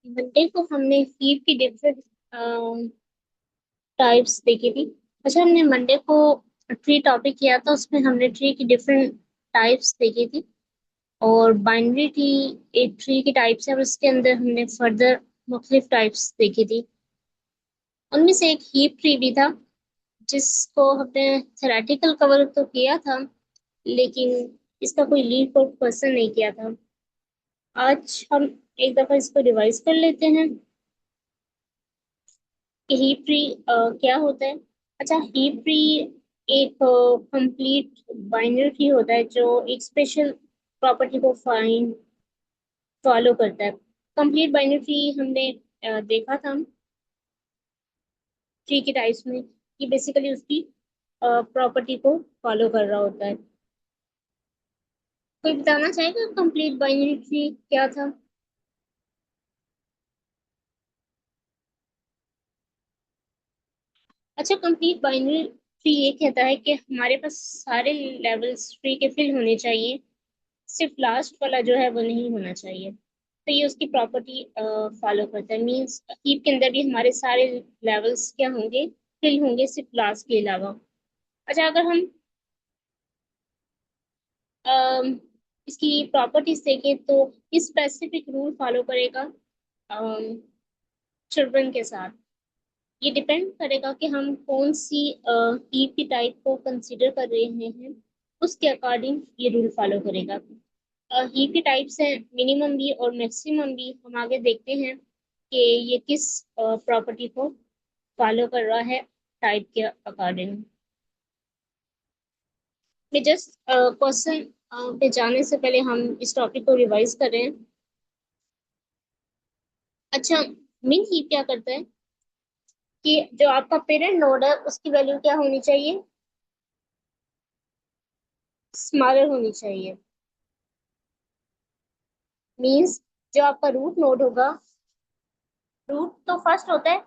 Monday को हमने heap की डिफरेंट टाइप्स देखी थी। अच्छा, हमने मंडे को ट्री टॉपिक किया था, उसमें हमने ट्री की डिफरेंट टाइप्स देखी थी। और बाइनरी ट्री एक ट्री की टाइप्स है और उसके अंदर हमने फर्दर मुख्तलिफ टाइप्स देखी थी। उनमें से एक हीप ट्री भी था, जिसको हमने थेरेटिकल कवर तो किया था, लेकिन इसका कोई लीड कोड पर्सन नहीं किया था। आज हम एक दफ़ा इसको रिवाइज कर लेते हैं कि हीप ट्री क्या होता है। अच्छा, हीप ट्री एक कंप्लीट बाइनरी ट्री होता है जो एक स्पेशल प्रॉपर्टी को फाइंड फॉलो करता है। कंप्लीट बाइनरी ट्री हमने देखा था ट्री के टाइप्स में कि बेसिकली उसकी प्रॉपर्टी को फॉलो कर रहा होता है। कोई बताना चाहेगा कंप्लीट बाइनरी ट्री क्या था? अच्छा, कंप्लीट बाइनरी ट्री ये कहता है कि हमारे पास सारे लेवल्स ट्री के फिल होने चाहिए, सिर्फ लास्ट वाला जो है वो नहीं होना चाहिए। तो ये उसकी प्रॉपर्टी फॉलो करता है। मींस हीप के अंदर भी हमारे सारे लेवल्स क्या होंगे, फिल होंगे, सिर्फ लास्ट के अलावा। अच्छा, अगर हम अम, इसकी प्रॉपर्टीज देखें तो इस स्पेसिफिक रूल फॉलो करेगा चिल्ड्रन के साथ। ये डिपेंड करेगा कि हम कौन सी हीप की टाइप को कंसीडर कर रहे हैं, उसके अकॉर्डिंग ये रूल फॉलो करेगा। हीप की टाइप्स हैं मिनिमम भी और मैक्सिमम भी। हम आगे देखते हैं कि ये किस प्रॉपर्टी को फॉलो कर रहा है टाइप के अकॉर्डिंग। मैं जस्ट क्वेश्चन पे जाने से पहले हम इस टॉपिक को रिवाइज कर रहे हैं। अच्छा, मिन हीप क्या करता है कि जो आपका पेरेंट नोड है उसकी वैल्यू क्या होनी चाहिए, स्मॉलर होनी चाहिए। मींस जो आपका रूट नोड होगा, रूट तो फर्स्ट होता है,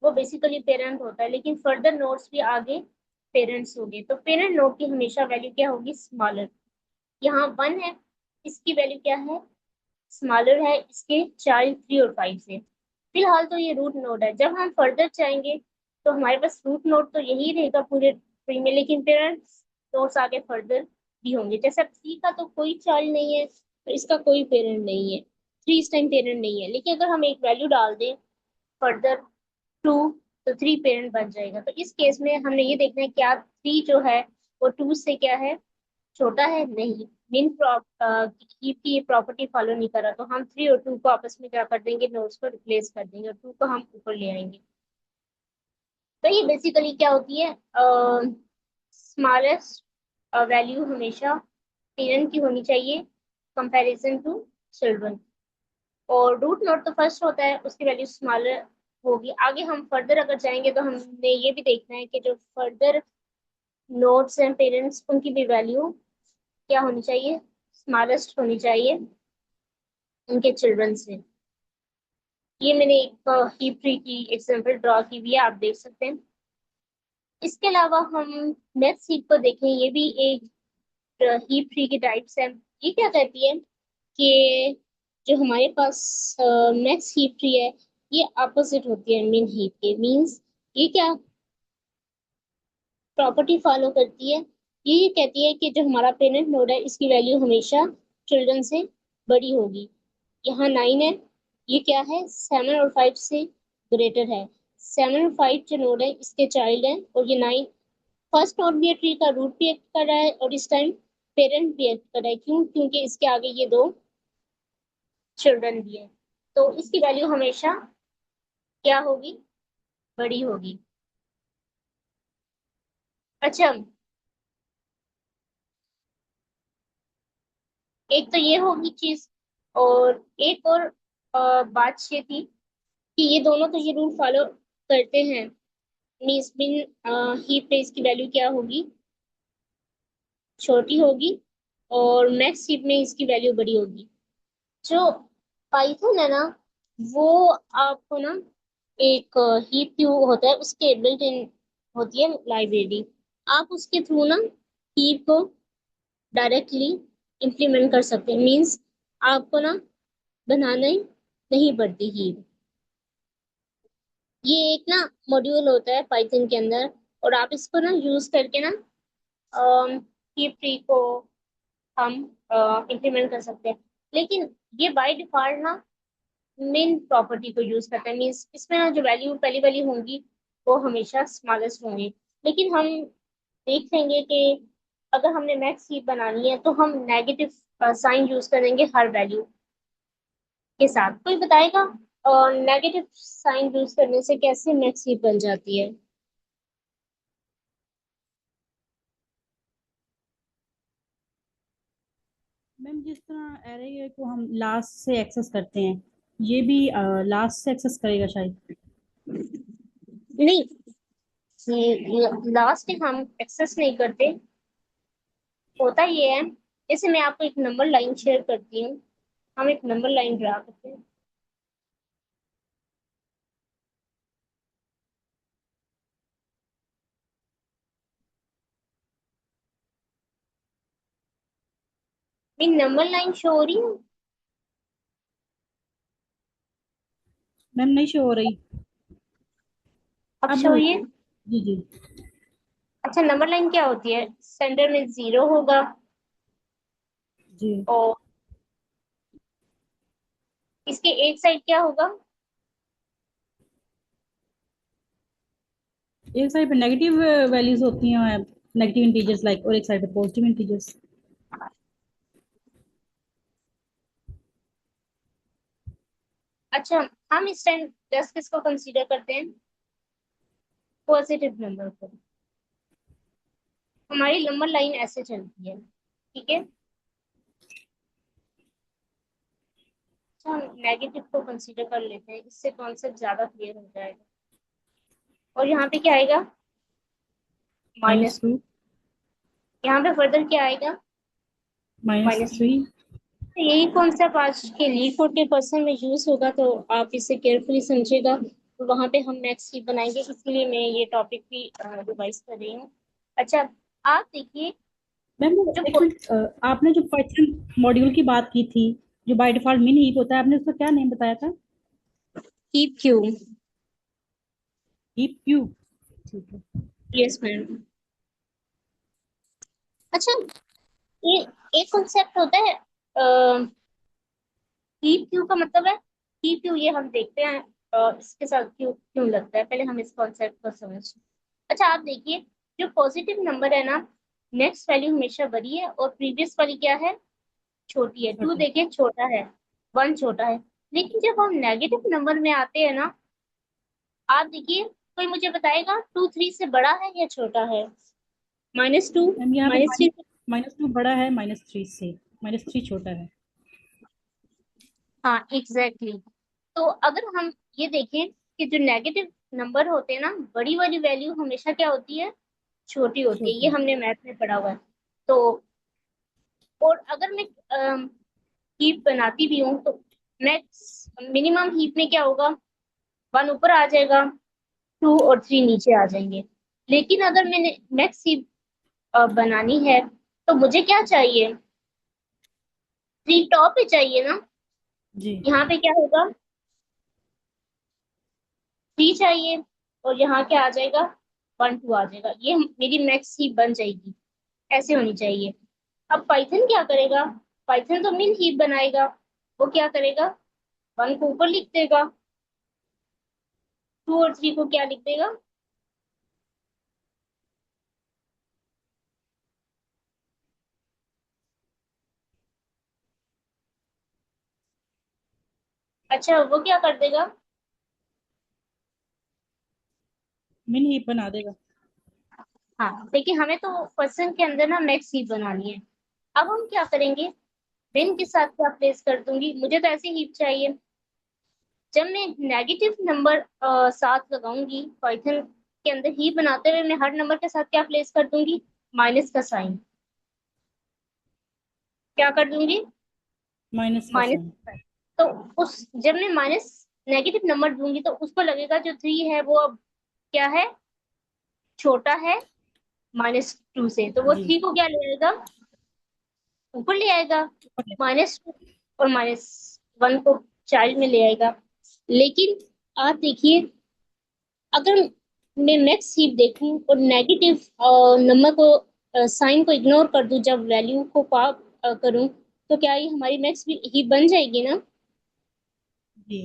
वो बेसिकली पेरेंट होता है, लेकिन फर्दर नोड्स भी आगे पेरेंट्स होंगे, तो पेरेंट नोड की हमेशा वैल्यू क्या होगी, स्मॉलर। यहाँ 1 है, इसकी वैल्यू क्या है, स्मॉलर है इसके चाइल्ड 3 और 5 से। फिलहाल तो ये रूट नोड है। जब हम फर्दर जाएंगे तो हमारे पास रूट नोड तो यही रहेगा पूरे ट्री में, लेकिन पेरेंट्स नोड्स आगे फर्दर भी होंगे। जैसे 3 का तो कोई चाइल्ड नहीं है, तो इसका कोई पेरेंट नहीं है। 3 इस टाइम पेरेंट नहीं है, लेकिन अगर हम एक वैल्यू डाल दें फर्दर 2, तो 3 पेरेंट बन जाएगा। तो इस केस में हमने ये देखना है क्या 3 जो है वो 2 से क्या है, छोटा है, नहीं। मीन हीप की ये प्रॉपर्टी फॉलो नहीं कर रहा, तो हम 3 और 2 को आपस में क्या कर देंगे, नोड्स को रिप्लेस कर देंगे और 2 को हम ऊपर ले आएंगे। तो ये बेसिकली क्या होती है, स्मॉलेस्ट वैल्यू हमेशा पेरेंट की होनी चाहिए कंपैरिजन टू चिल्ड्रन। और रूट नोड तो फर्स्ट होता है, उसकी वैल्यू स्मॉलर होगी। आगे हम फर्दर अगर जाएंगे तो हमने ये भी देखना है कि जो फर्दर नोड्स हैं पेरेंट्स, उनकी भी वैल्यू क्या होनी चाहिए, स्मॉलेस्ट होनी चाहिए उनके चिल्ड्रन से। ये मैंने एक हीप ट्री की एग्जांपल ड्रॉ की हुई है, आप देख सकते हैं। इसके अलावा हम नेक्स्ट हीप को देखें, ये भी एक हीप ट्री की टाइप्स है। ये क्या कहती है कि जो हमारे पास नेक्स्ट हीप ट्री है, ये अपोजिट होती है मेन हीप के। मींस ये क्या प्रॉपर्टी फॉलो करती है, ये कहती है कि जो हमारा पेरेंट नोड है इसकी वैल्यू हमेशा चिल्ड्रन से बड़ी होगी। यहाँ 9 है, ये क्या है, 7 और 5 से ग्रेटर है। 7 और 5 जो नोड है इसके चाइल्ड है, और ये 9 फर्स्ट नोड भी है, ट्री का रूट भी एक्ट कर रहा है और इस टाइम पेरेंट भी एक्ट कर रहा है। क्यों? क्योंकि इसके आगे ये दो चिल्ड्रन भी है, तो इसकी वैल्यू हमेशा क्या होगी, बड़ी होगी। अच्छा, एक तो ये होगी चीज, और एक और बात ये थी कि ये दोनों तो ये रूल फॉलो करते हैं। मीन्स बिन ही प्लेस की वैल्यू क्या होगी, छोटी होगी, और मैक्स हीप में इसकी वैल्यू बड़ी होगी। जो पाइथन है ना, वो आपको ना एक हीप क्यू होता है, उसके बिल्ट इन होती है लाइब्रेरी। आप उसके थ्रू ना हीप को डायरेक्टली इम्प्लीमेंट कर सकते हैं। मीन्स आपको ना बनाना ही नहीं बढ़ती हीप। ये एक ना मॉड्यूल होता है पाइथन के अंदर, और आप इसको ना यूज करके ना हीप ट्री को हम इंप्लीमेंट कर सकते हैं। लेकिन ये बाय डिफॉल्ट ना मेन प्रॉपर्टी को यूज करता है, मीन्स इसमें ना जो वैल्यू पहली वाली होंगी वो हमेशा स्मॉलेस्ट होंगी। लेकिन हम देखेंगे कि अगर हमने मैक्स हीप बनानी है तो हम नेगेटिव साइन यूज करेंगे हर वैल्यू के साथ। कोई बताएगा नेगेटिव साइन यूज करने से कैसे मैक्स हीप बन जाती है? मैम जिस तरह एरे को हम लास्ट से एक्सेस करते हैं, ये भी लास्ट से एक्सेस करेगा शायद। नहीं, लास्ट हम एक्सेस नहीं करते। होता ये है, जैसे मैं आपको एक नंबर लाइन शेयर करती हूँ, हम एक नंबर लाइन ड्रा करते हैं। मेरी नंबर लाइन शो हो रही है? मैम नहीं शो हो रही। अब अब शो हो हुई। रही है? जी जी। अच्छा, नंबर लाइन क्या होती है? सेंटर में जीरो होगा, जी। और इसके एक साइड क्या होगा? एक साइड पे नेगेटिव वैल्यूज होती हैं, नेगेटिव इंटीजर्स लाइक, और एक साइड पे पॉजिटिव इंटीजर्स। अच्छा, हम इस टाइम 10 किसको कंसीडर करते हैं? पॉजिटिव नंबर को। हमारी नंबर लाइन ऐसे चलती है, ठीक है। अच्छा, हम नेगेटिव को कंसीडर कर लेते हैं, इससे कॉन्सेप्ट ज्यादा क्लियर हो जाएगा। और यहाँ पे क्या आएगा? माइनस -2। टू। यहाँ पे फर्दर क्या आएगा? माइनस -3। थ्री। यही कॉन्सेप्ट आज के लीड कोड के पर्सन में यूज होगा, तो आप इसे केयरफुली समझिएगा। तो वहां पे हम नेक्स्ट वीक बनाएंगे, इसलिए मैं ये टॉपिक भी रिवाइज कर रही हूँ। अच्छा, आप देखिए मैम जो एक मिनट, आपने जो पाइथन मॉड्यूल की बात की थी, जो बाय डिफॉल्ट मिन हीप होता है, आपने उसका क्या नेम बताया था? Keep Q. Heap cube. ठीक है। Yes ma'am. अच्छा, ये एक कॉन्सेप्ट होता है कीप क्यू का मतलब है कीप क्यू, ये हम देखते हैं इसके साथ क्यों क्यों लगता है, पहले हम इस कॉन्सेप्ट को समझ। अच्छा, आप देखिए जो पॉजिटिव नंबर है ना, नेक्स्ट वैल्यू हमेशा बड़ी है और प्रीवियस वाली क्या है? छोटी है। टू छोटी। देखिए छोटा है, वन छोटा है। लेकिन जब हम नेगेटिव नंबर में आते हैं ना, आप देखिए, कोई मुझे बताएगा 2 3 से बड़ा है या छोटा है? -2, मैम यहाँ पे -3। माइनस टू बड़ा है माइनस थ्री से, माइनस थ्री छोटा है। हाँ एग्जैक्टली exactly। तो अगर हम ये देखें कि जो नेगेटिव नंबर होते हैं ना, बड़ी वाली वैल्यू हमेशा क्या होती है? छोटी होती है। ये छोटी। हमने मैथ में पढ़ा हुआ है। तो और अगर मैं हीप बनाती भी हूँ तो मैक्स मिनिमम हीप में क्या होगा? 1 ऊपर आ जाएगा, 2 और 3 नीचे आ जाएंगे। लेकिन अगर मैंने मैक्स हीप बनानी है तो मुझे क्या चाहिए? 3 टॉप पे चाहिए ना। जी। यहाँ पे क्या होगा? 3 चाहिए, और यहाँ क्या आ जाएगा? 1 2 आ जाएगा। ये मेरी मैक्स हीप बन जाएगी। ऐसे होनी चाहिए। अब पाइथन क्या करेगा? पाइथन तो मिन हीप बनाएगा। वो क्या करेगा? 1 को ऊपर लिख देगा, 2 और 3 को क्या लिख देगा? अच्छा, वो क्या कर देगा? मिन हीप बना देगा। हाँ, देखिए हमें तो पर्सन के अंदर ना मैक्स हीप बनानी है। अब हम क्या करेंगे? बिन के साथ क्या प्लेस कर दूंगी? मुझे तो ऐसी हीप चाहिए। जब मैं नेगेटिव नंबर साथ लगाऊंगी पाइथन के अंदर हीप बनाते हुए, मैं हर नंबर के साथ क्या प्लेस कर दूंगी? माइनस का साइन। क्या कर दूंगी? माइनस का माइनस साइन। का साइन। तो उस जब मैं माइनस नेगेटिव नंबर दूंगी तो उसको लगेगा जो 3 है वो अब क्या है? छोटा है -2 से। तो वो जी। 3 को क्या ले आएगा? ऊपर ले आएगा। ऊपर ले। -2 और -1 को चाइल्ड में ले आएगा। लेकिन आप देखिए, अगर मैं मैक्स हीप देखूं और नेगेटिव नंबर को साइन को इग्नोर कर दूं जब वैल्यू को पॉप करूं, तो क्या ये हमारी मैक्स हीप बन जाएगी ना? जी।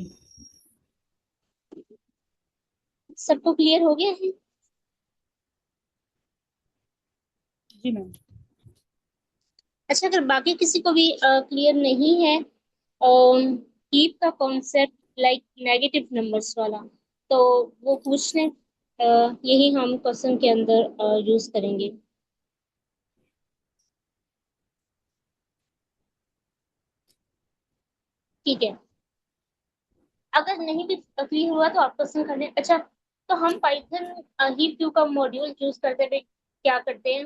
सबको क्लियर हो गया है? जी मैम। अच्छा, अगर बाकी किसी को भी क्लियर नहीं है हीप का कॉन्सेप्ट, लाइक नेगेटिव नंबर्स वाला, तो वो पूछ लें। यही हम क्वेश्चन के अंदर यूज करेंगे। ठीक है, अगर नहीं भी क्लियर हुआ तो आप क्वेश्चन कर लें। अच्छा, तो हम पाइथन हीप क्यू का मॉड्यूल चूज करते हुए क्या करते हैं?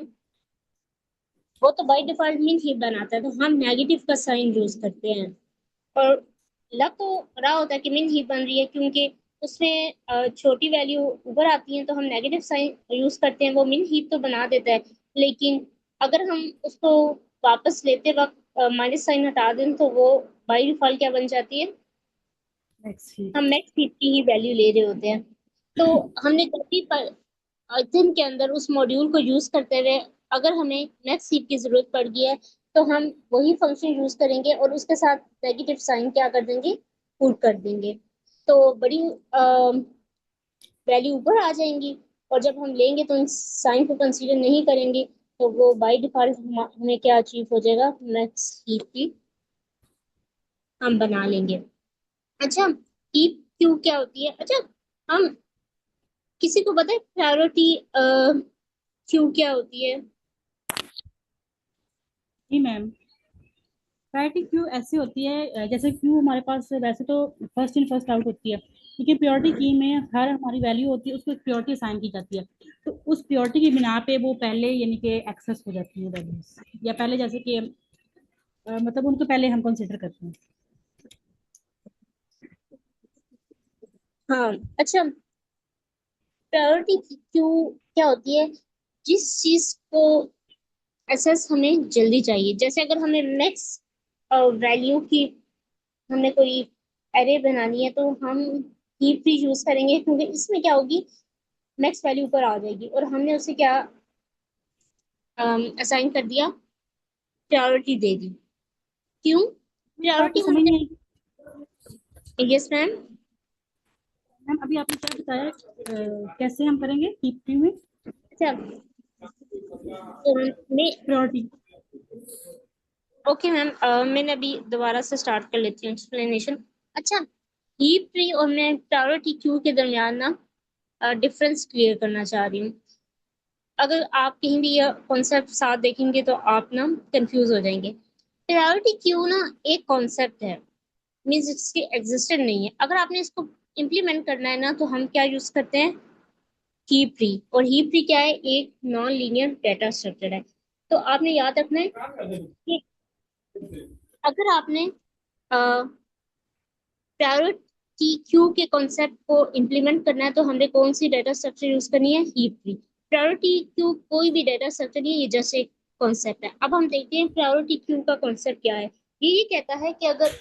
वो तो बाय डिफॉल्ट मीन हीप बनाता है, तो हम नेगेटिव का साइन यूज करते हैं। और लग तो रहा होता है कि मिन हीप बन रही है, क्योंकि उसमें छोटी वैल्यू ऊपर आती है, तो हम नेगेटिव साइन यूज करते हैं, वो मिन हीप तो बना देता है। लेकिन अगर हम उसको वापस लेते वक्त माइनस साइन हटा दें, तो वो बाई डिफॉल्ट क्या बन जाती है? मैक्स ही। हम मैक्स हीप की ही वैल्यू ले रहे होते हैं। तो हमने जब भी पाइथन के अंदर उस मॉड्यूल को यूज करते हुए अगर हमें मैक्स हीप की जरूरत पड़ गई है, तो हम वही फंक्शन यूज करेंगे और उसके साथ नेगेटिव साइन क्या कर देंगे? पुट कर देंगे। तो बड़ी वैल्यू ऊपर आ जाएंगी, और जब हम लेंगे तो इन साइन को कंसीडर नहीं करेंगे, तो वो बाय डिफॉल्ट हमें क्या अचीव हो जाएगा? मैक्स हीप की हम बना लेंगे। अच्छा, हीप क्यू क्या होती है? अच्छा, हम किसी को पता है प्रायोरिटी क्यू क्या होती है? जी मैम। प्रायोरिटी क्यू ऐसी होती है, जैसे क्यू हमारे पास वैसे तो फर्स्ट इन फर्स्ट आउट होती है, लेकिन प्योरिटी की में हर हमारी वैल्यू होती है उसको एक प्योरिटी असाइन की जाती है। तो उस प्योरिटी की बिना पे वो पहले यानी कि एक्सेस हो जाती है वैल्यूज, या पहले जैसे कि मतलब उनको पहले हम कंसिडर करते हैं। हाँ। अच्छा, प्रायोरिटी क्यू क्या होती है? जिस चीज को एक्सेस हमें जल्दी चाहिए, जैसे अगर हमें मैक्स वैल्यू की हमें कोई एरे बनानी है, तो हम हीप भी यूज करेंगे, क्योंकि इसमें क्या होगी? मैक्स वैल्यू ऊपर आ जाएगी और हमने उसे क्या असाइन कर दिया? प्रायोरिटी दे दी। क्यों ये बात तो प्रायोरिटी समझ हमने? नहीं आई। Yes ma'am. मैम अभी आपने क्या बताया, कैसे हम करेंगे कीप ट्री में अच्छा, तो मैं प्रायोरिटी। ओके मैम, मैंने अभी दोबारा से स्टार्ट कर लेती हूँ एक्सप्लेनेशन। अच्छा, हीप ट्री और मैं प्रायोरिटी क्यू के दरमियान ना डिफरेंस क्लियर करना चाह रही हूँ। अगर आप कहीं भी यह कॉन्सेप्ट साथ देखेंगे तो आप ना कंफ्यूज हो जाएंगे। प्रायोरिटी क्यू ना एक कॉन्सेप्ट है, मीन्स इसकी एग्जिस्टेंट नहीं है। अगर आपने इसको इम्प्लीमेंट करना है ना, तो हम क्या यूज करते हैं? Heap tree. और हीप ट्री क्या है? एक नॉन लीनियर डेटा स्ट्रक्चर है। तो आपने याद रखना है कि अगर आपने प्रायोरिटी क्यू के कॉन्सेप्ट को इम्प्लीमेंट करना है, तो हमने कौन सी डेटा स्ट्रक्चर यूज करनी है? Heap tree. प्रायोरिटी क्यू कोई भी डेटा स्ट्रक्चर नहीं है, ये जैसे एक कॉन्सेप्ट है। अब हम देखते हैं प्रायोरिटी क्यू का कॉन्सेप्ट क्या है। ये कहता है कि अगर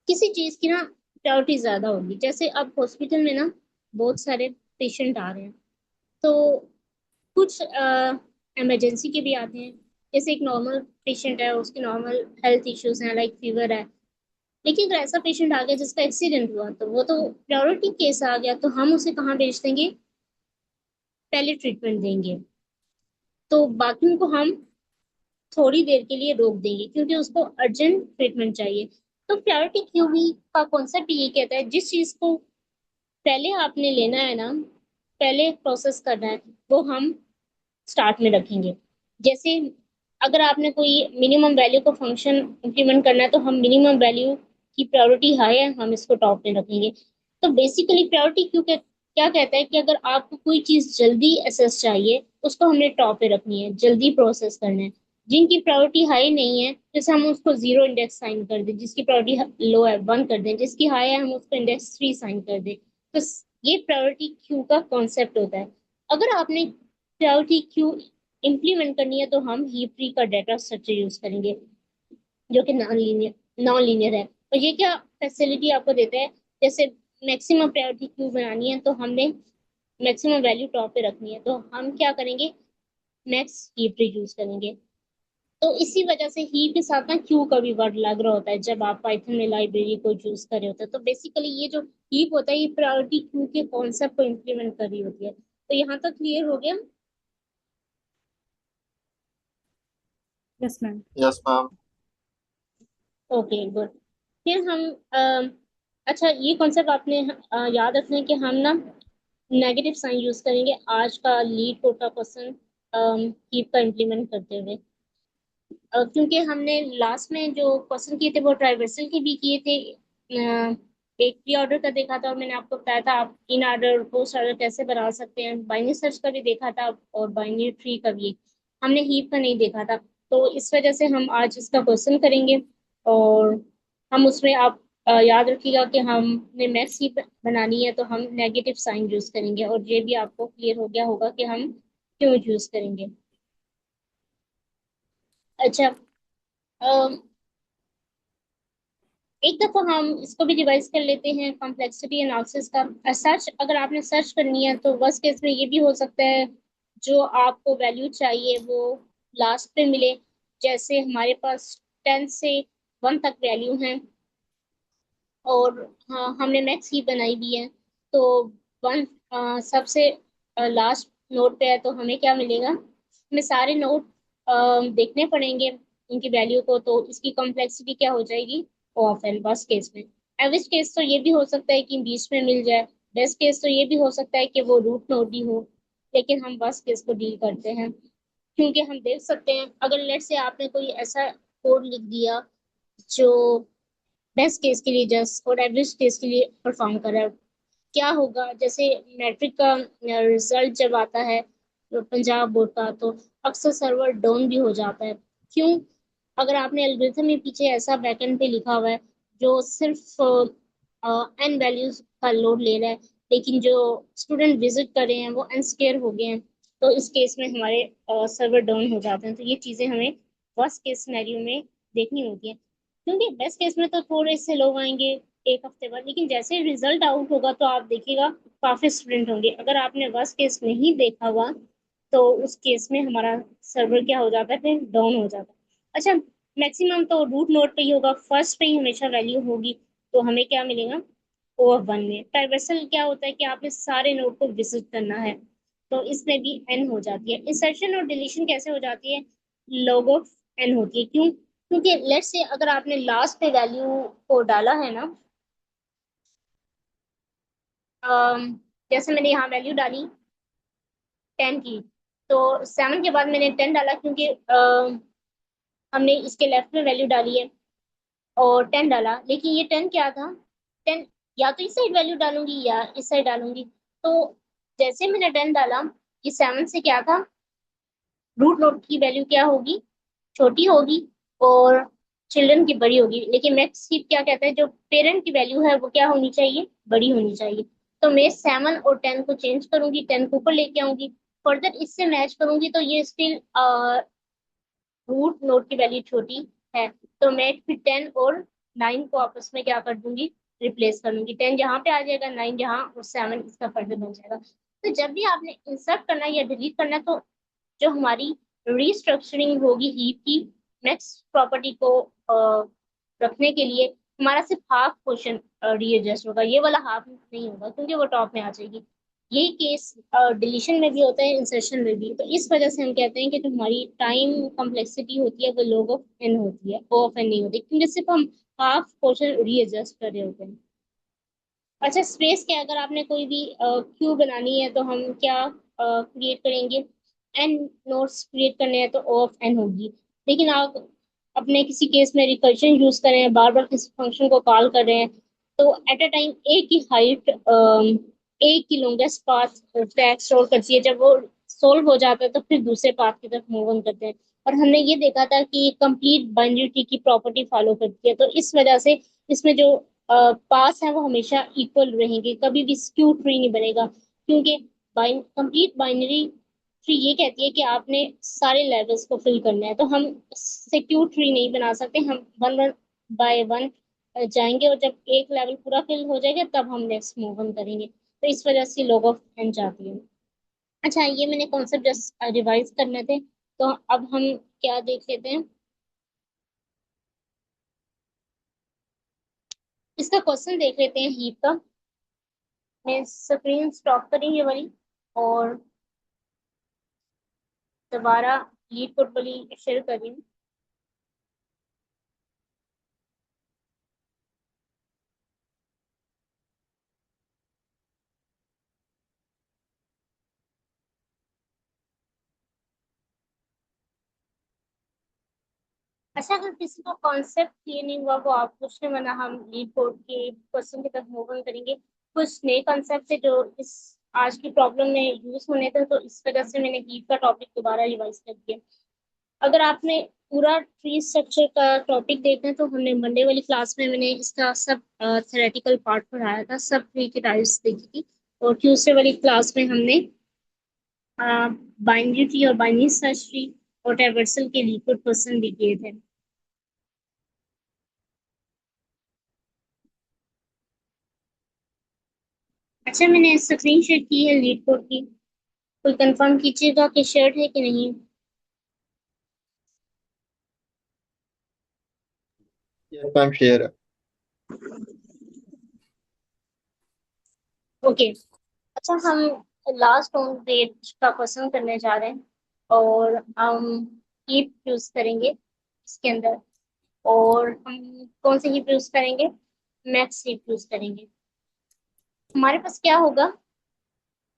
किसी चीज की ना प्रायोरिटी ज्यादा होगी, जैसे अब हॉस्पिटल में ना बहुत सारे पेशेंट आ रहे हैं, तो कुछ इमरजेंसी के भी आते हैं। जैसे एक नॉर्मल पेशेंट है, उसके नॉर्मल हेल्थ इश्यूज हैं, लाइक फीवर है। लेकिन अगर ऐसा पेशेंट आ गया जिसका एक्सीडेंट हुआ, तो वो तो प्रायोरिटी केस आ गया, तो हम उसे कहाँ भेज देंगे? पहले ट्रीटमेंट देंगे। तो बाकी को हम थोड़ी देर के लिए रोक देंगे, क्योंकि उसको अर्जेंट ट्रीटमेंट चाहिए। तो प्रायोरिटी क्यूबी का कॉन्सेप्ट ये कहता है, जिस चीज को पहले आपने लेना है ना, पहले प्रोसेस करना है, वो हम स्टार्ट में रखेंगे। जैसे अगर आपने कोई मिनिमम वैल्यू को फंक्शन इंप्लीमेंट करना है, तो हम मिनिमम वैल्यू की प्रायोरिटी हाई है, हम इसको टॉप में रखेंगे। तो बेसिकली प्रायोरिटी क्यों क्या कहता है कि अगर आपको कोई चीज जल्दी एसेस चाहिए, उसको हमने टॉप पे रखनी है, जल्दी प्रोसेस करना है। जिनकी प्रायोरिटी हाई नहीं है, जैसे हम उसको जीरो इंडेक्स साइन कर दें, जिसकी प्रायोरिटी लो है वन कर दें, जिसकी हाई है हम उसको इंडेक्स थ्री साइन कर दें। तो ये प्रायोरिटी क्यू का कॉन्सेप्ट होता है। अगर आपने प्रायोरिटी क्यू इम्प्लीमेंट करनी है, तो हम हीप ट्री का डेटा स्ट्रक्चर यूज करेंगे, जो कि नॉन लीनियर है। और ये क्या फैसिलिटी आपको देता है, जैसे मैक्सिमम प्रायोरिटी क्यू बनानी है तो हमने मैक्सिमम वैल्यू टॉप पे रखनी है, तो हम क्या करेंगे, मैक्स हीप यूज करेंगे। तो इसी वजह से हीप के साथ ना क्यू का भी वर्ड लग रहा होता है जब आप पाइथन में लाइब्रेरी को चूज कर रहे होते हैं। तो बेसिकली ये जो हीप होता है ये प्रायोरिटी क्यू के कॉन्सेप्ट को इम्प्लीमेंट कर रही होती है। तो यहाँ तक क्लियर हो गया। Yes ma'am. Yes ma'am. Okay good. फिर हम अच्छा ये कॉन्सेप्ट आपने याद रखना है कि हम ना नेगेटिव साइन यूज करेंगे आज का लीड कोड का क्वेश्चन हीप का इम्प्लीमेंट करते हुए। क्योंकि हमने लास्ट में जो क्वेश्चन किए थे वो ट्राइवर्सल के भी किए थे। एक प्री ऑर्डर का देखा था और मैंने आपको बताया था आप इन ऑर्डर पोस्ट ऑर्डर कैसे बना सकते हैं, बाइनरी सर्च का भी देखा था और बाइनरी ट्री का भी। हमने हीप का नहीं देखा था। तो इस वजह से हम आज इसका क्वेश्चन करेंगे। और हम उसमें आप याद रखिएगा कि हमने मैक्स हीप बनानी है तो हम नेगेटिव साइन यूज करेंगे, और ये भी आपको क्लियर हो गया होगा कि हम क्यों यूज करेंगे। अच्छा, एक दफा हम इसको भी रिवाइज कर लेते हैं कॉम्प्लेक्सिटी एनालिसिस का। सर्च अगर आपने सर्च करनी है तो वर्स्ट केस में ये भी हो सकता है जो आपको वैल्यू चाहिए वो लास्ट पे मिले। जैसे हमारे पास 10 से 1 तक वैल्यू है और हाँ हमने मैक्स की बनाई भी है। तो 1 सबसे लास्ट नोड पे है तो हमें क्या मिलेगा, हमें सारे नोड देखने पड़ेंगे इनकी वैल्यू को, तो इसकी कॉम्प्लेक्सिटी क्या हो जाएगी, ऑफ एन वर्स्ट केस में। एवरेज केस तो ये भी हो सकता है कि बीच में मिल जाए। बेस्ट केस तो ये भी हो सकता है कि वो रूट नोड ही हो। लेकिन हम वर्स्ट केस को डील करते हैं, क्योंकि हम देख सकते हैं अगर लेट से आपने कोई ऐसा कोड लिख दिया जो बेस्ट केस के लिए जस्ट और एवरेज केस के लिए परफॉर्म कर रहा है, क्या होगा। जैसे मैट्रिक का रिजल्ट जब आता है तो पंजाब बोर्ड का, तो अक्सर सर्वर डाउन भी हो जाता है। क्यों, अगर आपने एल्गोरिथम में पीछे ऐसा बैकएंड पे लिखा हुआ है जो सिर्फ एन वैल्यूज का लोड ले रहा है, लेकिन जो स्टूडेंट विजिट कर रहे हैं वो अनस्केयर हो गए हैं, तो इस केस में हमारे सर्वर डाउन हो जाते हैं। तो ये चीज़ें हमें वर्स्ट केस सिनेरियो में देखनी होती है, क्योंकि बेस्ट केस में तो थोड़े से लोग आएंगे एक हफ्ते बाद, लेकिन जैसे रिजल्ट आउट होगा तो आप देखिएगा काफी स्टूडेंट होंगे। अगर आपने वर्स्ट केस नहीं देखा हुआ तो उस केस में हमारा सर्वर क्या हो जाता है, फिर डाउन हो जाता है। अच्छा, मैक्सिमम तो रूट नोड पे ही होगा, फर्स्ट पे ही हमेशा वैल्यू होगी। तो हमें क्या मिलेगा, ओ ऑफ 1 में। ट्राइवर्सल क्या होता है कि आपने सारे नोड को विजिट करना है, तो इसमें भी एन हो जाती है। इंसर्शन और डिलीशन कैसे हो जाती है, लॉग ऑफ एन होती है। क्यों, क्योंकि लेट से अगर आपने लास्ट पे वैल्यू को डाला है ना, जैसे मैंने यहाँ वैल्यू डाली 10 की, तो 7 के बाद मैंने 10 डाला क्योंकि हमने इसके लेफ्ट में वैल्यू डाली है और 10 डाला। लेकिन ये 10 क्या था, 10 या तो इस साइड वैल्यू डालूंगी या इस साइड डालूंगी। तो जैसे मैंने 10 डाला, ये 7 से क्या था, रूट नोड की वैल्यू क्या होगी, छोटी होगी और चिल्ड्रन की बड़ी होगी। लेकिन मैक्स हीप क्या कहता है, जो पेरेंट की वैल्यू है वो क्या होनी चाहिए, बड़ी होनी चाहिए। तो मैं 7 और 10 को चेंज करूंगी, 10 को ऊपर लेके आऊंगी, फर्दर इससे मैच करूंगी तो ये स्टिल रूट नोड की वैल्यू छोटी है। तो मैं फिर 10 और 9 को आपस में क्या कर दूंगी, रिप्लेस कर लूंगी। 10 जहाँ पे आ जाएगा, 9 जहाँ, और 7 इसका फर्दर बन जाएगा। तो जब भी आपने इंसर्ट करना है या डिलीट करना है तो जो हमारी रिस्ट्रक्चरिंग होगी हीप की मैक्स प्रॉपर्टी को रखने के लिए, हमारा सिर्फ हाफ पोर्शन रीएडजस्ट होगा, ये वाला हाफ नहीं होगा क्योंकि वो टॉप में आ जाएगी। यही केस डिलीशन में भी होता है, इंसर्शन में भी। तो इस वजह से हम कहते हैं कि जो हमारी टाइम कॉम्प्लेक्सिटी होती है वो log ऑफ एन होती है, ओ ऑफ एन नहीं होती, क्योंकि सिर्फ हम हाफ पोर्शन रीएडजस्ट कर रहे होते हैं। अच्छा, स्पेस के अगर आपने कोई भी क्यू बनानी है तो हम क्या क्रिएट करेंगे, एन नोड्स क्रिएट करने हैं तो ओ ऑफ एन होगी। लेकिन आप अपने किसी केस में रिकर्जन यूज कर रहे हैं, बार बार किसी फंक्शन को कॉल कर रहे हैं, तो एट अ टाइम एक ही हाइट एक ही लॉन्गेस्ट पाथ टैग स्टोर करती है। जब वो सोल्व हो जाता है तो फिर दूसरे पाथ की तरफ मूव ऑन करते हैं। और हमने ये देखा था कि कंप्लीट बाइनरी ट्री की प्रॉपर्टी फॉलो करती है, तो इस वजह से इसमें जो पास है वो हमेशा इक्वल रहेंगे, कभी भी स्क्यू ट्री नहीं बनेगा। क्योंकि कंप्लीट बाइनरी ट्री ये कहती है कि आपने सारे लेवल्स को फिल करना है, तो हम सिक्योर ट्री नहीं बना सकते, हम वन वन बाय वन जाएंगे, और जब एक लेवल पूरा फिल हो जाएगा तब हम नेक्स्ट मूव ऑन करेंगे। तो इस वजह से लॉग ऑफ एन जाती है। अच्छा, ये मैंने कॉन्सेप्ट जस्ट रिवाइज करने थे, तो अब हम क्या देख लेते हैं, इसका क्वेश्चन देख लेते हैं हीप का। मैं स्क्रीन स्टॉप करी ये वाली, और दोबारा लीड कोड वाली शेयर करी हूँ। अच्छा, अगर किसी को कॉन्सेप्ट क्लियर नहीं हुआ, वो आप पूछने, वरना हम लीड कोड के क्वेश्चन की तरफ मूव ऑन करेंगे। कुछ नए कॉन्सेप्ट है जो इस आज की प्रॉब्लम में यूज होने थे, तो इस वजह से मैंने हीप का टॉपिक दोबारा रिवाइज कर दिया। अगर आपने पूरा ट्री स्ट्रक्चर का टॉपिक देखना है, तो हमने मंडे वाली क्लास में मैंने इसका सब थ्योरेटिकल पार्ट पढ़ाया था, सब ट्री की टाइप्स देखी थी। और ट्यूसडे वाली क्लास में हमने बाइनरी ट्री और बाइनरी सर्च ट्री और ट्रैवर्सल के लिक्विड क्वेश्चन भी किए थे। अच्छा, मैंने स्क्रीन शेयर की है लीड कोड की, कोई कंफर्म कीजिएगा कि शेयर है कि नहीं। यस मैम, शेयर है। ओके। अच्छा, हम लास्ट ऑन डेट का क्वेश्चन करने जा रहे हैं, और हम हीप यूज करेंगे इसके अंदर। और हम कौन से हीप यूज करेंगे, मैक्स हीप यूज करेंगे। हमारे पास क्या होगा,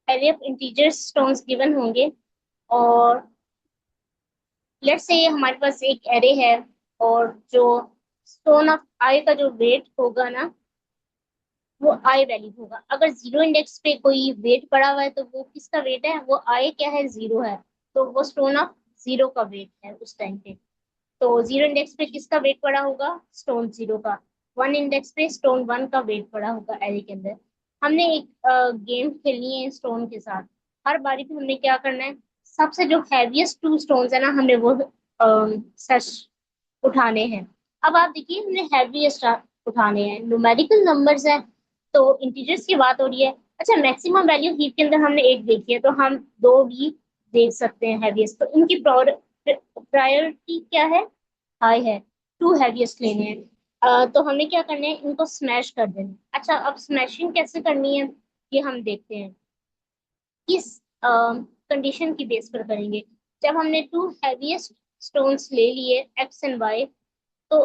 array of integers stones given होंगे, और लेट्स से हमारे पास एक एरे है, और जो स्टोन ऑफ आई का जो वेट होगा ना, वो आई वैल्यू होगा। अगर जीरो इंडेक्स पे कोई वेट पड़ा हुआ है, तो वो किसका वेट है, वो आई क्या है, जीरो है। तो वो स्टोन ऑफ जीरो का वेट है उस टाइम पे। तो जीरो इंडेक्स पे किसका वेट पड़ा होगा, स्टोन जीरो का। वन इंडेक्स पे स्टोन वन का वेट पड़ा होगा एरे के अंदर। हमने एक गेम खेलनी है स्टोन के साथ। हर बारी पे हमने क्या करना है, सबसे जो हैवीएस्ट टू स्टोन्स है ना, हमने वो सच उठाने हैं। अब आप देखिए, हमने हैवीएस्ट उठाने हैं, न्यूमेरिकल नंबर्स है, तो इंटीजर्स की बात हो रही है। अच्छा, मैक्सिमम वैल्यू हीप के अंदर हमने एक देखी है, तो हम दो भी देख सकते हैं हैवीएस्ट। तो इनकी प्रायोरिटी क्या है, हाई है। टू हैवीएस्ट लेने हैं। तो हमें क्या करना है, इनको स्मैश कर देना है। अच्छा, अब स्मैशिंग कैसे करनी है, ये हम देखते हैं। किस कंडीशन की बेस पर करेंगे, जब हमने टू हैवीएस्ट स्टोन्स ले लिए एक्स एंड वाई, तो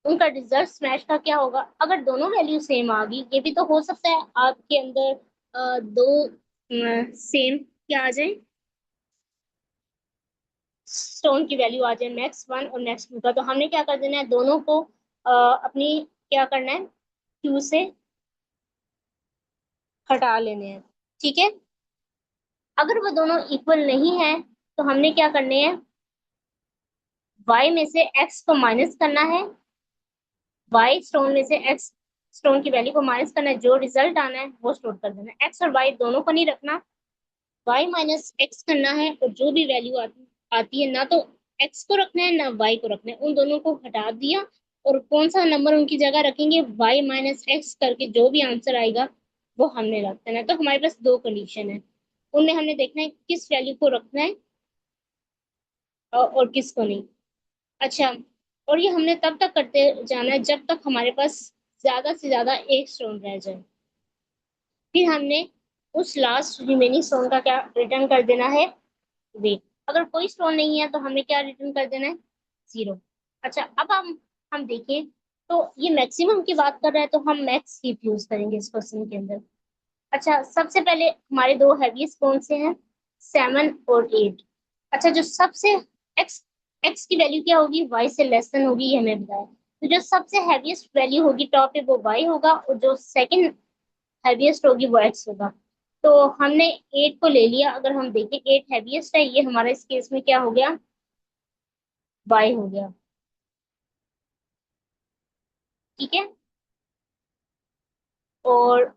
उनका रिजल्ट स्मैश का क्या होगा। अगर दोनों वैल्यू सेम आ गई, ये भी तो हो सकता है आपके अंदर दो सेम क्या आ जाए, स्टोन की वैल्यू आ जाए, मैक्स वन और मैक्स टू का। तो हमने क्या कर देना है, दोनों को अपनी क्या करना है, क्यू से हटा लेने हैं। ठीक है। अगर वो दोनों इक्वल नहीं है, तो हमने क्या करने हैं, y में से x को माइनस करना है, y स्टोन में से x स्टोन की वैल्यू को माइनस करना है, जो रिजल्ट आना है वो स्टोर कर देना है। x और y दोनों को नहीं रखना, y माइनस एक्स करना है, और जो भी वैल्यू आती है, ना तो x को रखना है ना y को रखना है, उन दोनों को हटा दिया। और कौन सा नंबर उनकी जगह रखेंगे, y माइनस एक्स करके जो भी आंसर आएगा वो हमने रख देना है। तो हमारे पास दो कंडीशन है, उनमें हमने देखना है किस वैल्यू को रखना है और किसको नहीं। अच्छा, और ये हमने तब तक करते जाना है जब तक हमारे पास ज्यादा से ज्यादा एक स्टोन रह जाए। फिर हमने उस लास्ट रिमेनिंग स्टोन का क्या रिटर्न कर देना है, वेट। अगर कोई स्टोन नहीं है, तो हमें क्या रिटर्न कर देना है, जीरो। अच्छा, अब हम देखें, तो ये मैक्सिमम की बात कर रहा है, तो हम मैक्स हीप यूज करेंगे इस क्वेश्चन के अंदर। अच्छा, सबसे पहले हमारे दो हैवीएस्ट कौन से हैं, सेवन और एट। अच्छा, जो सबसे एक्स एक्स की वैल्यू क्या होगी, वाई से लेस देन होगी, ये हमें बताया। तो जो सबसे हैवीएस्ट वैल्यू होगी टॉप पे, वो वाई होगा, और जो सेकंड हैवीएस्ट होगी वो एक्स होगा। तो हमने एट को ले लिया। अगर हम देखें एट हैवीएस्ट है, ये हमारा इस केस में क्या हो गया, वाई हो गया। ठीक है। और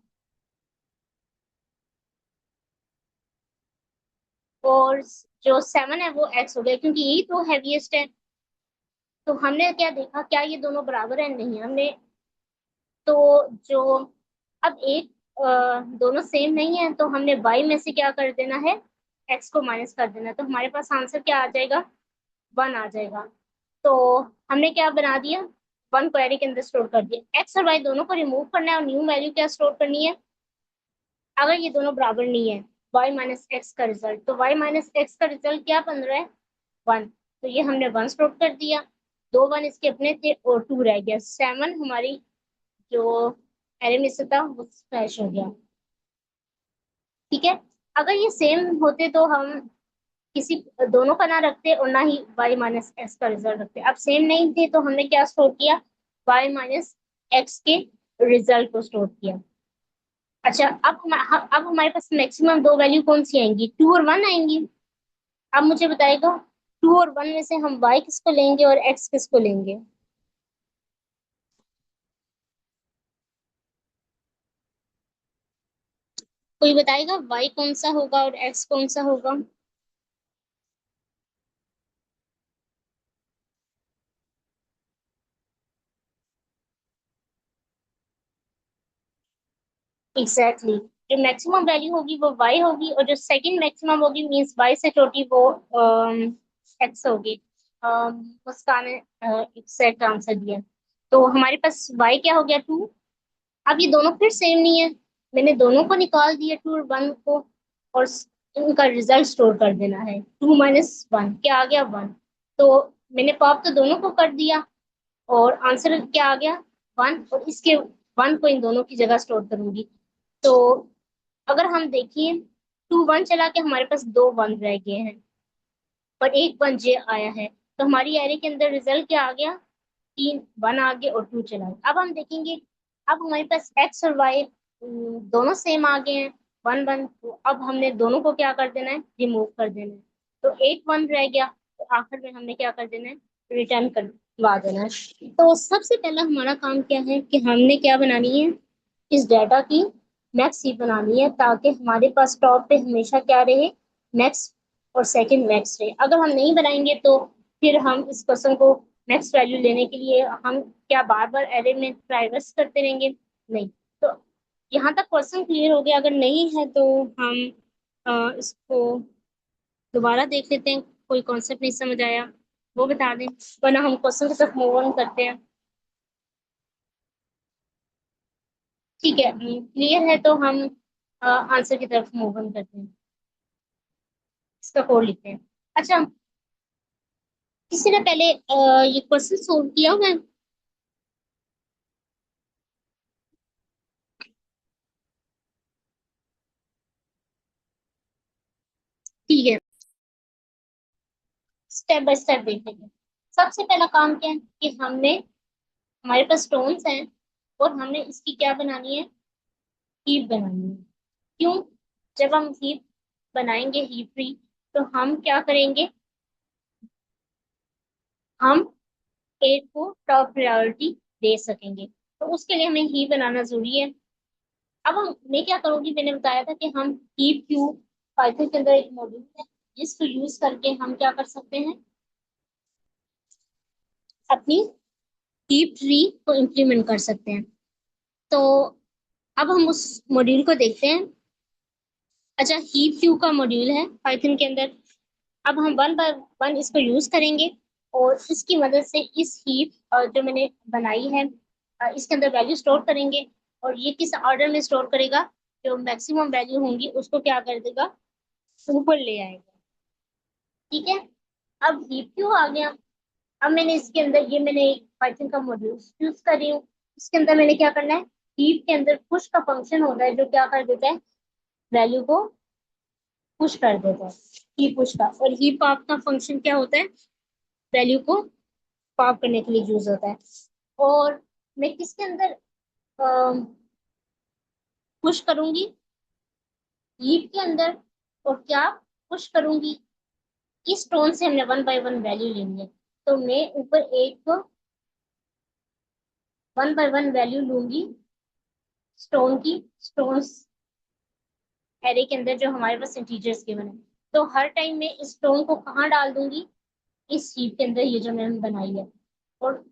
और जो सेवन है वो एक्स हो गया, क्योंकि यही तो हैवीएस्ट है। तो हमने क्या देखा, क्या ये दोनों बराबर है, नहीं। हमने तो जो अब एक दोनों सेम नहीं है, तो हमने y में से क्या कर देना है, x को माइनस कर देना है। तो हमारे पास आंसर क्या आ जाएगा, 1 आ जाएगा। तो हमने क्या बना दिया, 1 को एरे के अंदर स्टोर कर दिया। x और y दोनों को रिमूव करना है और न्यू वैल्यू क्या स्टोर करनी है। अगर ये दोनों बराबर नहीं है, y माइनस एक्स का रिजल्ट, तो y माइनस एक्स का रिजल्ट क्या बन रहा है, 1। तो ये हमने 1 स्टोर कर दिया, 2 1 इसके अपने थे और 2 रह गया, 7 हमारी जो एरे में से था वो स्क्रैच हो गया। ठीक है, अगर ये सेम होते तो हम किसी दोनों का ना रखते और ना ही y माइनस एक्स का रिजल्ट रखते। अब सेम नहीं थे तो हमने क्या स्टोर किया, y माइनस एक्स के रिजल्ट को स्टोर किया। अच्छा, अब हमारे पास मैक्सिमम दो वैल्यू कौन सी आएंगी, 2 और 1 आएंगी। अब मुझे बताएगा 2 और 1 में से हम y किसको लेंगे और x किसको लेंगे। कोई बताएगा y कौन सा होगा और x कौन सा होगा। एग्जैक्टली जो मैक्सिमम वैल्यू होगी वो y होगी और जो सेकंड मैक्सिमम होगी मींस y से छोटी वो x होगी। मुस्कान ने एग्जैक्ट आंसर दिया। तो हमारे पास y क्या हो गया, 2। अब ये दोनों फिर सेम नहीं है, मैंने दोनों को निकाल दिया 2 और 1 को, और इनका रिजल्ट स्टोर कर देना है। 2 माइनस 1 क्या आ गया, 1। तो मैंने पॉप तो दोनों को कर दिया और आंसर क्या आ गया, 1। और इसके 1 को इन दोनों की जगह स्टोर करूंगी। तो अगर हम देखें 2 1 चला के हमारे पास दो 1 रह गए हैं और एक 1 जे आया है। तो हमारी एरे के अंदर रिजल्ट क्या आ गया, 3 1 आ गए और 2 चला गया। अब हम देखेंगे, अब हमारे पास एक्स और वाई दोनों सेम आ गए हैं, 1 1। तो अब हमने दोनों को क्या कर देना है, रिमूव कर देना है। तो एक 1 रह गया, तो आखिर में हमने क्या कर देना है, रिटर्न करवा देना है। तो सबसे पहला हमारा काम क्या है कि हमने क्या बनानी है, इस डाटा की मैक्स हीप बनानी है, ताकि हमारे पास टॉप पे हमेशा क्या रहे, मैक्स और सेकंड मैक्स रहे। अगर हम नहीं बनाएंगे तो फिर हम इस क्वेश्चन को मैक्स वैल्यू लेने के लिए हम क्या बार बार एरे में ट्राइवर्स करते रहेंगे, नहीं। तो यहाँ तक क्वेश्चन क्लियर हो गया, अगर नहीं है तो हम इसको दोबारा देख लेते हैं, कोई कॉन्सेप्ट नहीं समझ आया वो बता दें, वरना हम क्वेश्चन की तरफ मूव ऑन करते हैं। ठीक है, क्लियर है तो हम आंसर की तरफ मूव ऑन करते हैं, इसका कोड लिखते हैं। अच्छा, किसी ने पहले ये क्वेश्चन सोल्व किया हुआ है। ठीक है, स्टेप बाय स्टेप देखेंगे। सबसे पहला काम क्या है कि हमने, हमारे पास स्टोन्स हैं और हमने इसकी क्या बनानी है, हीप बनानी है। क्यों, जब हम हीप बनाएंगे, हीप ट्री, तो हम क्या करेंगे, हम एट को टॉप प्रायोरिटी दे सकेंगे। तो उसके लिए हमें हीप बनाना जरूरी है। अब मैं क्या करूंगी, मैंने बताया था कि हम हीप क्यू पाइथन के अंदर एक मॉड्यूल है जिसको यूज करके हम क्या कर सकते हैं, अपनी हीप ट्री को इम्प्लीमेंट कर सकते हैं। तो अब हम उस मॉड्यूल को देखते हैं। अच्छा, हीप क्यू का मॉड्यूल है पाइथन के अंदर। अब हम 1 बाय 1 इसको यूज करेंगे और इसकी मदद से इस हीप जो मैंने बनाई है इसके अंदर वैल्यू स्टोर करेंगे। और ये किस ऑर्डर में स्टोर करेगा, जो मैक्सिमम वैल्यू होंगी उसको क्या कर देगा, ऊपर ले आएगा। ठीक है, अब हीप क्यू आ गया। अब मैंने इसके अंदर, ये मैंने पाइथन का मॉड्यूल यूज कर रही हूँ, इसके अंदर मैंने क्या करना है, हीप के अंदर पुश का फंक्शन होता है जो क्या कर देता है, वैल्यू को पुश कर देता है, हीप पुश का। और हीप पॉप का फंक्शन क्या होता है, वैल्यू को पॉप करने के लिए यूज होता है। और मैं किसके अंदर पुश करूंगी, हीप के अंदर। और क्या पुश करूंगी, इस स्टोन से हमने 1 बाय 1 वैल्यू लेनी है। तो मैं ऊपर एक 1 बाय 1 वैल्यू लूंगी स्टोन की, स्टोन्स एरे के अंदर जो हमारे पास इंटीजर्स के बने। तो हर टाइम मैं इस स्टोन को कहाँ डाल दूंगी, इस हीप के अंदर, ये जो मैंने बनाई है। और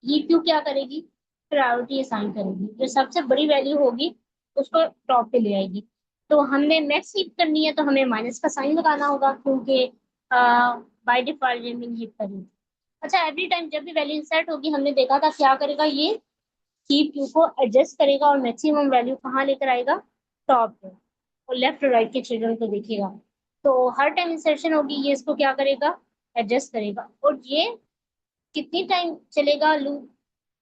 हीप क्यू क्या करेगी, प्रायोरिटी असाइन करेगी, जो सबसे बड़ी वैल्यू होगी उसको टॉप पे ले आएगी। तो हमने मैक्स हीप करनी है तो हमें माइनस का साइन लगाना होगा, क्योंकि बाय डिफॉल्ट ये मिन हीप करेगी। अच्छा, एवरी टाइम जब भी वैल्यू इंसर्ट होगी हमने देखा था क्या करेगा, ये हीप क्यू को एडजस्ट करेगा और मैक्सिमम वैल्यू कहाँ लेकर आएगा, टॉप पे, और लेफ्ट और राइट के चिल्ड्रन को देखेगा। तो हर टाइम इंसर्शन होगी ये इसको क्या करेगा, एडजस्ट करेगा। और ये कितनी टाइम चलेगा लूप,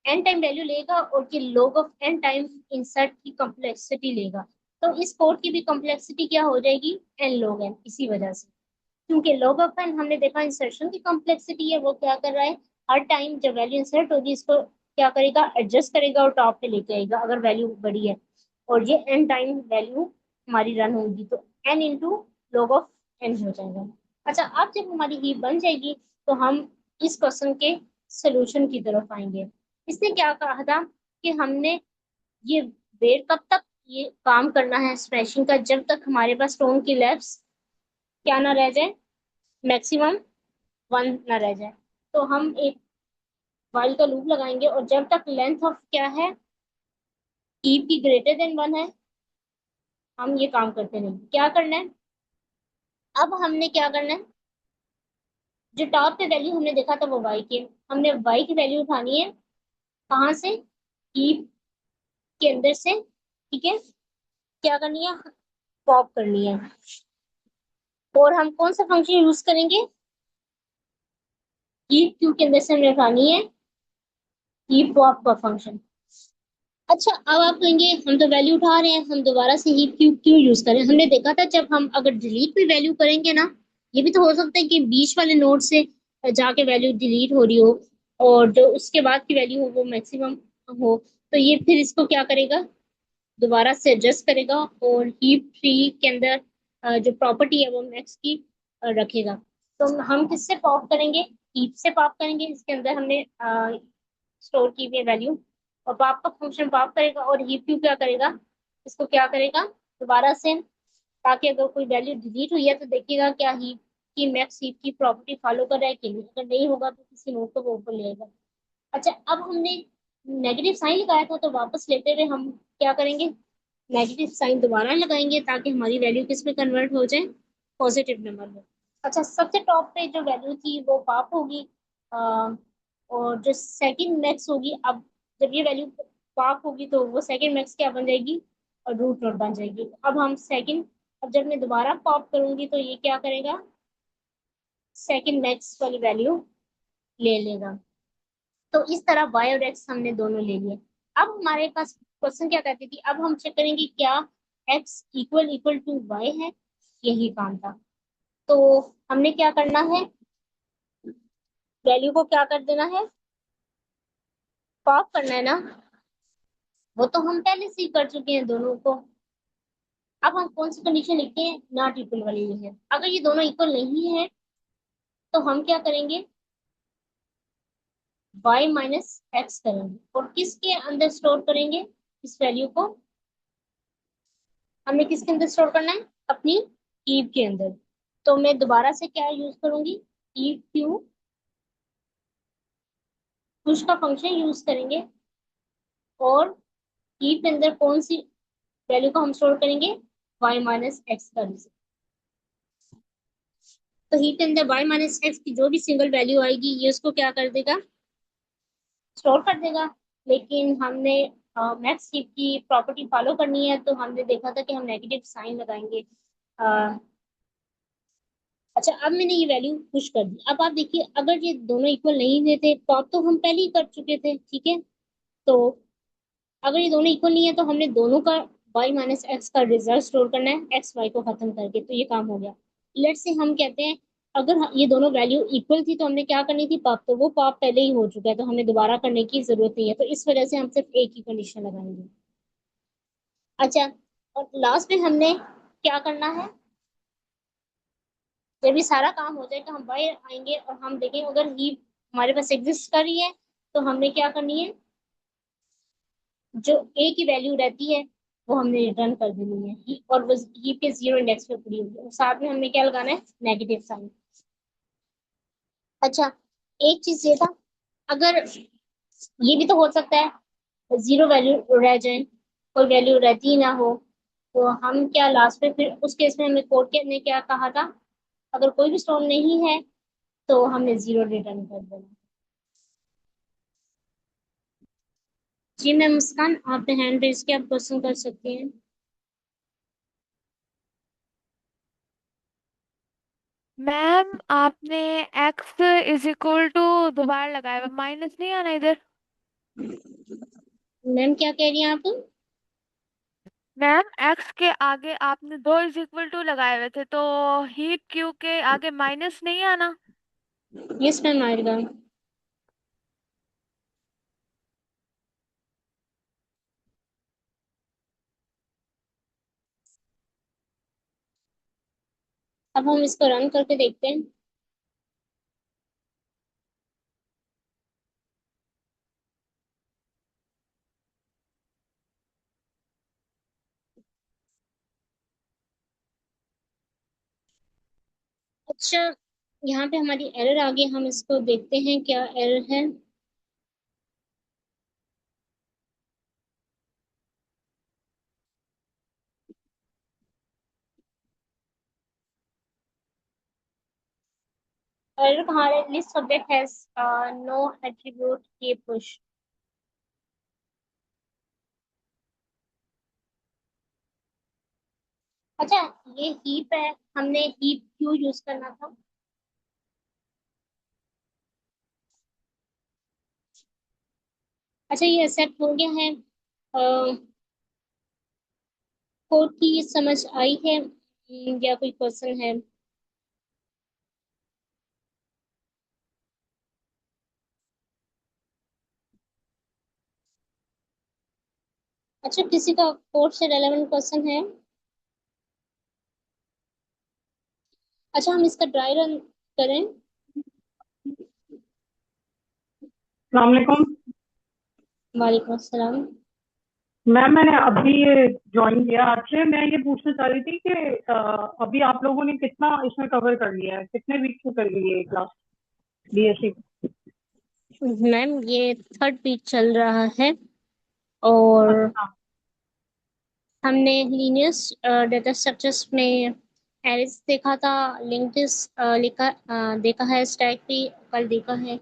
एन टाइम वैल्यू लेगा, और ये log of n time insert की कॉम्प्लेक्सिटी लेगा। तो इस कोड की भी कॉम्प्लेक्सिटी क्या हो जाएगी, एन log एन, इसी वजह से, क्योंकि log ऑफ एन हमने देखा इंसर्शन की कॉम्प्लेक्सिटी है, वो क्या कर रहा है, हर टाइम जब वैल्यू इंसर्ट होगी इसको क्या करेगा, एडजस्ट करेगा और टॉप पे लेके आएगा अगर वैल्यू बड़ी है। और ये एन टाइम वैल्यू हमारी रन होगी तो n into log of n हो जाएगा। अच्छा, अब जब हमारी हीप बन जाएगी तो हम इस क्वेश्चन के सोल्यूशन की तरफ आएंगे। इसने क्या कहा था कि हमने ये वेट कब तक ये काम करना है स्मैशिंग का, जब तक हमारे पास स्टोन की लेफ्ट क्या ना रह जाए, मैक्सिमम वन ना रह जाए। तो हम एक वाइल का लूप लगाएंगे और जब तक लेंथ ऑफ क्या है, कीप की ग्रेटर देन वन है, हम ये काम करते रहेंगे। क्या करना है, अब हमने क्या करना है, जो टॉप पे वैल्यू हमने देखा था वो वाई की, हमने वाई की वैल्यू उठानी है कहाँ से, कीप के अंदर से, ठीक है। क्या करनी है, पॉप करनी है। और हम कौन सा फंक्शन यूज करेंगे, कीप क्यू के अंदर से हमने उठानी है कीप पॉप का फंक्शन। अच्छा, अब आप कहेंगे हम तो वैल्यू उठा रहे हैं, हम दोबारा से ही क्यू क्यों यूज करें। हमने देखा था जब हम अगर डिलीट भी वैल्यू करेंगे ना, ये भी तो हो सकता है कि बीच वाले नोड से जाके वैल्यू डिलीट हो रही हो और जो उसके बाद की वैल्यू हो वो मैक्सिमम हो, तो ये फिर इसको क्या करेगा, दोबारा से एडजस्ट करेगा और हीप ट्री के अंदर जो प्रॉपर्टी है वो मैक्स की रखेगा। तो हम किससे पॉप करेंगे, हीप से पॉप करेंगे, इसके अंदर हमने स्टोर की हुई वैल्यू, और पाप का फंक्शन पाप करेगा और हीप क्यू क्या करेगा, इसको क्या करेगा दोबारा से, ताकि अगर कोई वैल्यू डिलीट हुई है तो देखिएगा क्या हीप की मैक्स हीप की प्रॉपर्टी फॉलो कर रहा है कि नहीं, अगर नहीं होगा तो किसी नोड को वो ऊपर लेगा। अच्छा, अब हमने नेगेटिव साइन लगाया था तो वापस लेते हुए हम क्या करेंगे, नेगेटिव साइन दोबारा लगाएंगे ताकि हमारी वैल्यू किस में कन्वर्ट हो जाए, पॉजिटिव नंबर में। अच्छा, सबसे टॉप पे जो वैल्यू थी वो पाप होगी, और जो सेकंड मैक्स होगी, अब जब ये वैल्यू पाप होगी तो वो सेकंड मैक्स क्या बन जाएगी, और रूट नोट बन जाएगी। अब हम सेकंड, अब जब मैं दोबारा पॉप करूंगी तो ये क्या करेगा, सेकंड मैक्स वाली वैल्यू ले लेगा। तो इस तरह y और x हमने दोनों ले लिए। अब हमारे पास क्वेश्चन क्या कहती थी, अब हम चेक करेंगे क्या x equal equal to y है, यही काम था। तो हमने क्या करना है, वैल्यू को क्या कर देना है, पॉप करना है ना, वो तो हम पहले से ही कर चुके हैं दोनों को। अब हम कौन सी कंडीशन लिखते हैं, नॉट इक्वल वाली है, अगर ये दोनों इक्वल नहीं है तो हम क्या करेंगे, y माइनस एक्स करेंगे और किसके अंदर स्टोर करेंगे इस वैल्यू को, हमने किसके अंदर स्टोर करना है, अपनी कीप के अंदर। तो मैं दोबारा से क्या यूज करूंगी, कीप क्यू पुश का फंक्शन यूज करेंगे और कीप के अंदर कौन सी वैल्यू को हम स्टोर करेंगे, y माइनस एक्स का रिजल्ट। तो हीप के अंदर y माइनस एक्स की जो भी सिंगल वैल्यू आएगी ये उसको क्या कर देगा, स्टोर कर देगा। लेकिन हमने मैक्स हीप की प्रॉपर्टी फॉलो करनी है तो हमने देखा था कि हम नेगेटिव साइन लगाएंगे। अच्छा, अब मैंने ये वैल्यू पुश कर दी। अब आप देखिए अगर ये दोनों इक्वल नहीं देते पॉप तो हम पहले ही कर चुके थे, ठीक है। तो अगर ये दोनों इक्वल नहीं है तो हमने दोनों का y माइनस एक्स का रिजल्ट स्टोर करना है एक्स वाई को खत्म करके, तो ये काम हो गया। लेट से हम कहते हैं अगर ये दोनों वैल्यू इक्वल थी तो हमने क्या करनी थी पॉप, तो वो पॉप पहले ही हो चुका है तो हमें दोबारा करने की जरूरत नहीं है, तो इस वजह से हम सिर्फ एक ही कंडीशन लगाएंगे। अच्छा, और लास्ट में हमने क्या करना है, जब ये सारा काम हो जाए तो हम बाहर आएंगे और हम देखेंगे अगर ही हमारे पास एग्जिस्ट कर रही है तो हमने क्या करनी है, जो ए की वैल्यू रहती है वो हमने रिटर्न कर देनी है और वो ही पे जीरो इंडेक्स पे पूरी होगी, और साथ में हमने क्या लगाना है, नेगेटिव साइन। अच्छा, एक चीज ये था, अगर ये भी तो हो सकता है जीरो वैल्यू रह जाए, कोई वैल्यू रहती ही ना हो, तो हम क्या लास्ट में फिर उस केस में हमें कोर्ट के ने क्या कहा था, अगर कोई भी स्टोन नहीं है तो हमने जीरो रिटर्न कर देना। जी मैम मुस्कान, आपने हैंड रेज किया, आप क्वेश्चन कर सकती हैं। मैम आपने x इज इक्वल टू दोबारा लगाया हुआ, माइनस नहीं आना इधर। मैम क्या कह रही हैं आप? मैम x के आगे आपने दो इज इक्वल टू लगाए हुए थे, तो हीप क्यू के आगे माइनस नहीं आना। यस मैम आएगा। अब हम इसको रन करके देखते हैं। अच्छा, यहाँ पे हमारी एरर आ गई, हम इसको देखते हैं क्या एरर है। एरर कहाँ है? List subject has no attribute के पुश। अच्छा, ये हीप है, हमने हीप क्यों यूज करना था? अच्छा, ये एक्सेप्ट हो गया है। कोड की समझ आई है, या कोई क्वेश्चन है? अच्छा, किसी का कोड से रेलेवेंट क्वेश्चन है? अच्छा, हम इसका ड्राई रन करें। अस्सलाम वालेकुम। वालेकुम अस्सलाम। मैम मैंने अभी ये ज्वाइन किया आपसे। मैं ये पूछना चाह रही थी कि अभी आप लोगों ने कितना इसमें कवर कर लिया है, कितने वीक में कर ली है ये क्लास बीएससी? मैम ये थर्ड वीक चल रहा है, और अच्छा। हमने लीनियस डेटा स्ट्रक्चर्स में एरेस देखा था, लिंक्ड लिस्ट देखा है, स्टैक भी कल देखा है,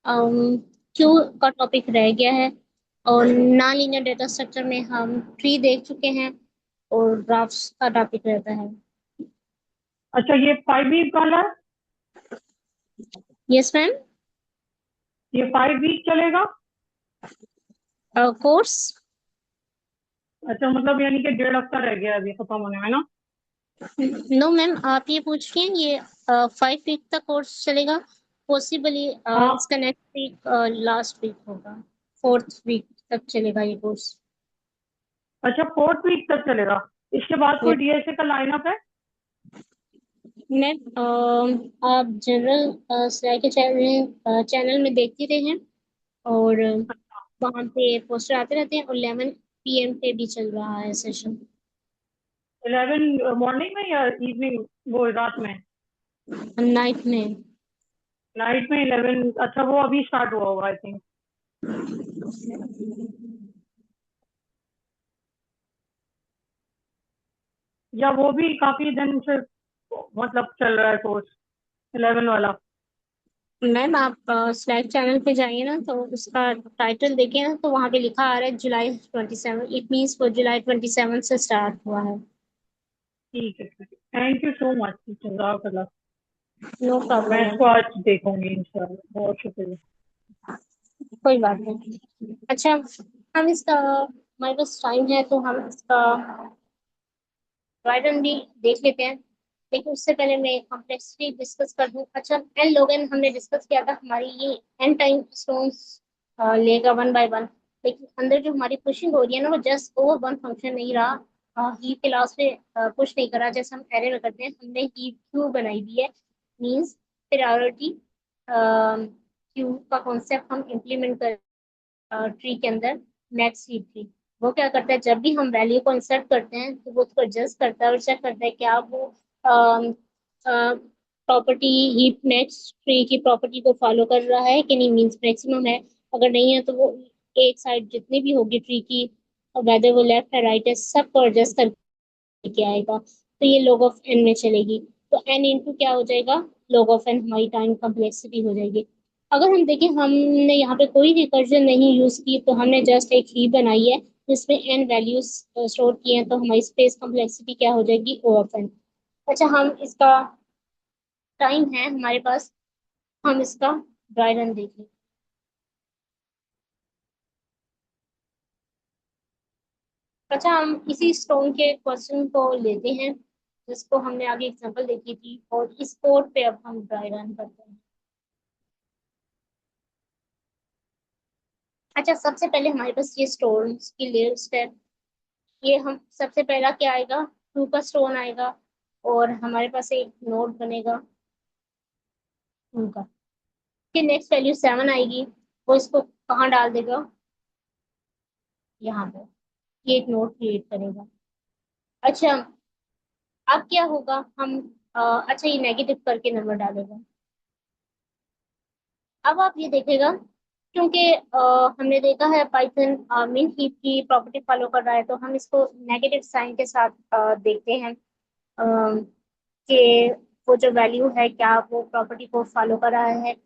क्यू का टॉपिक रह गया है, और नॉन लीनियर डेटा स्ट्रक्चर में हम ट्री देख चुके हैं, और ग्राफ्स का टॉपिक रहता है। अच्छा, ये 5 वीक वाला है? Yes ma'am. ये 5 वीक चलेगा? कोर्स। अच्छा, मतलब यानी कि 1.5 हफ्ता रह गया है अभी खत्म होने में ना? नो मैम, आप ये पूछ रही हैं, ये 5 वीक तक कोर्स चलेगा। पॉसिबली हाँ। इसका नेक्स्ट वीक लास्ट वीक होगा, फोर्थ वीक तक चलेगा ये कोर्स। अच्छा, 4th वीक तक चलेगा। इसके बाद कोई डीएसए का लाइनअप है? मैम आप जनरल सिलाई के चैनल में देखते रहे हैं, और वहाँ पे पोस्टर आते रहते हैं, और 11 PM पे भी चल रहा है सेशन। 11 मॉर्निंग में या इवनिंग, वो रात में? नाइट में। नाइट में 11? अच्छा, वो अभी स्टार्ट हुआ होगा आई थिंक। या वो भी काफी दिन से मतलब चल रहा है कोर्स 11 वाला? मैम आप स्लैक चैनल पे जाइए ना, तो उसका टाइटल देखिए ना, तो वहाँ पे लिखा आ रहा है July 27, इट मीन्स वो July 27 से स्टार्ट हुआ है। ठीक है, ठीक है। थैंक यू सो मच, जज़ाकल्लाह। नो मैं प्रॉब्लम इसको मैम। आज देखूंगी इंशाल्लाह। बहुत शुक्रिया। कोई बात नहीं। अच्छा, हम इसका, हमारे पास टाइम है तो हम इसका राइट भी देख लेते हैं, लेकिन उससे पहले मैं कॉम्प्लेक्सिटी डिस्कस कर दूं। अच्छा, एन लोगन हमने डिस्कस किया था, हमारी ये एन टाइम स्टोन्स लेगा वन बाय वन, लेकिन अंदर जो हमारी पुशिंग हो रही है ना, वो जस्ट ओवर वन फंक्शन नहीं रहा, हीप के लास्ट पे पुश नहीं करा जैसे हम एरे में करते हैं, हमने हीप क्यू बनाई दी है। मीन्स प्रायोरिटी क्यू का कॉन्सेप्ट हम इम्प्लीमेंट कर ट्री के अंदर। मैक्स हीप ट्री, वो क्या करता है, जब भी हम वैल्यू को इंसर्ट करते हैं तो वो उसको एडजस्ट करता है और चेक करता है क्या वो प्रॉपर्टी हीप मैक्स ट्री की प्रॉपर्टी को फॉलो कर रहा है कि नहीं, मीन्स मैक्सिमम है, अगर नहीं है तो वो एक साइड जितनी भी होगी ट्री की, वेदर वो लेफ्ट है राइट है, सबको एडजस्ट करके आएगा, तो ये log ऑफ n में चलेगी। तो n इंटू क्या हो जाएगा, log ऑफ n, हमारी टाइम कम्प्लेक्सिटी हो जाएगी। अगर हम देखें, हमने यहाँ पे कोई रिकर्जन नहीं यूज की, तो हमने जस्ट एक ही बनाई है जिसमें n वैल्यूज स्टोर किए हैं, तो हमारी स्पेस कम्प्लेक्सिटी क्या हो जाएगी, O ऑफ n। अच्छा, हम इसका टाइम है हमारे पास, हम इसका ड्राई रन देख लें। अच्छा, हम इसी स्टोन के क्वेश्चन को लेते हैं जिसको हमने आगे एग्जांपल देखी थी, और इस कोड पे अब हम ड्राई रन करते हैं। अच्छा, सबसे पहले हमारे पास ये स्टोन की लिस्ट है। ये हम सबसे पहला क्या आएगा, 2 का स्टोन आएगा, और हमारे पास एक नोड बनेगा 2 का। फिर नेक्स्ट वैल्यू 7 आएगी, वो इसको कहाँ डाल देगा, यहाँ पे। ये एक नोड क्रिएट करेगा। अच्छा, अब क्या होगा, हम अच्छा, ये नेगेटिव करके नंबर डालेगा। अब आप ये देखेगा, क्योंकि हमने देखा है पाइथन मिन हीप की प्रॉपर्टी फॉलो कर रहा है, तो हम इसको नेगेटिव साइन के साथ देखते हैं कि वो जो वैल्यू है क्या वो प्रॉपर्टी को फॉलो कर रहा है।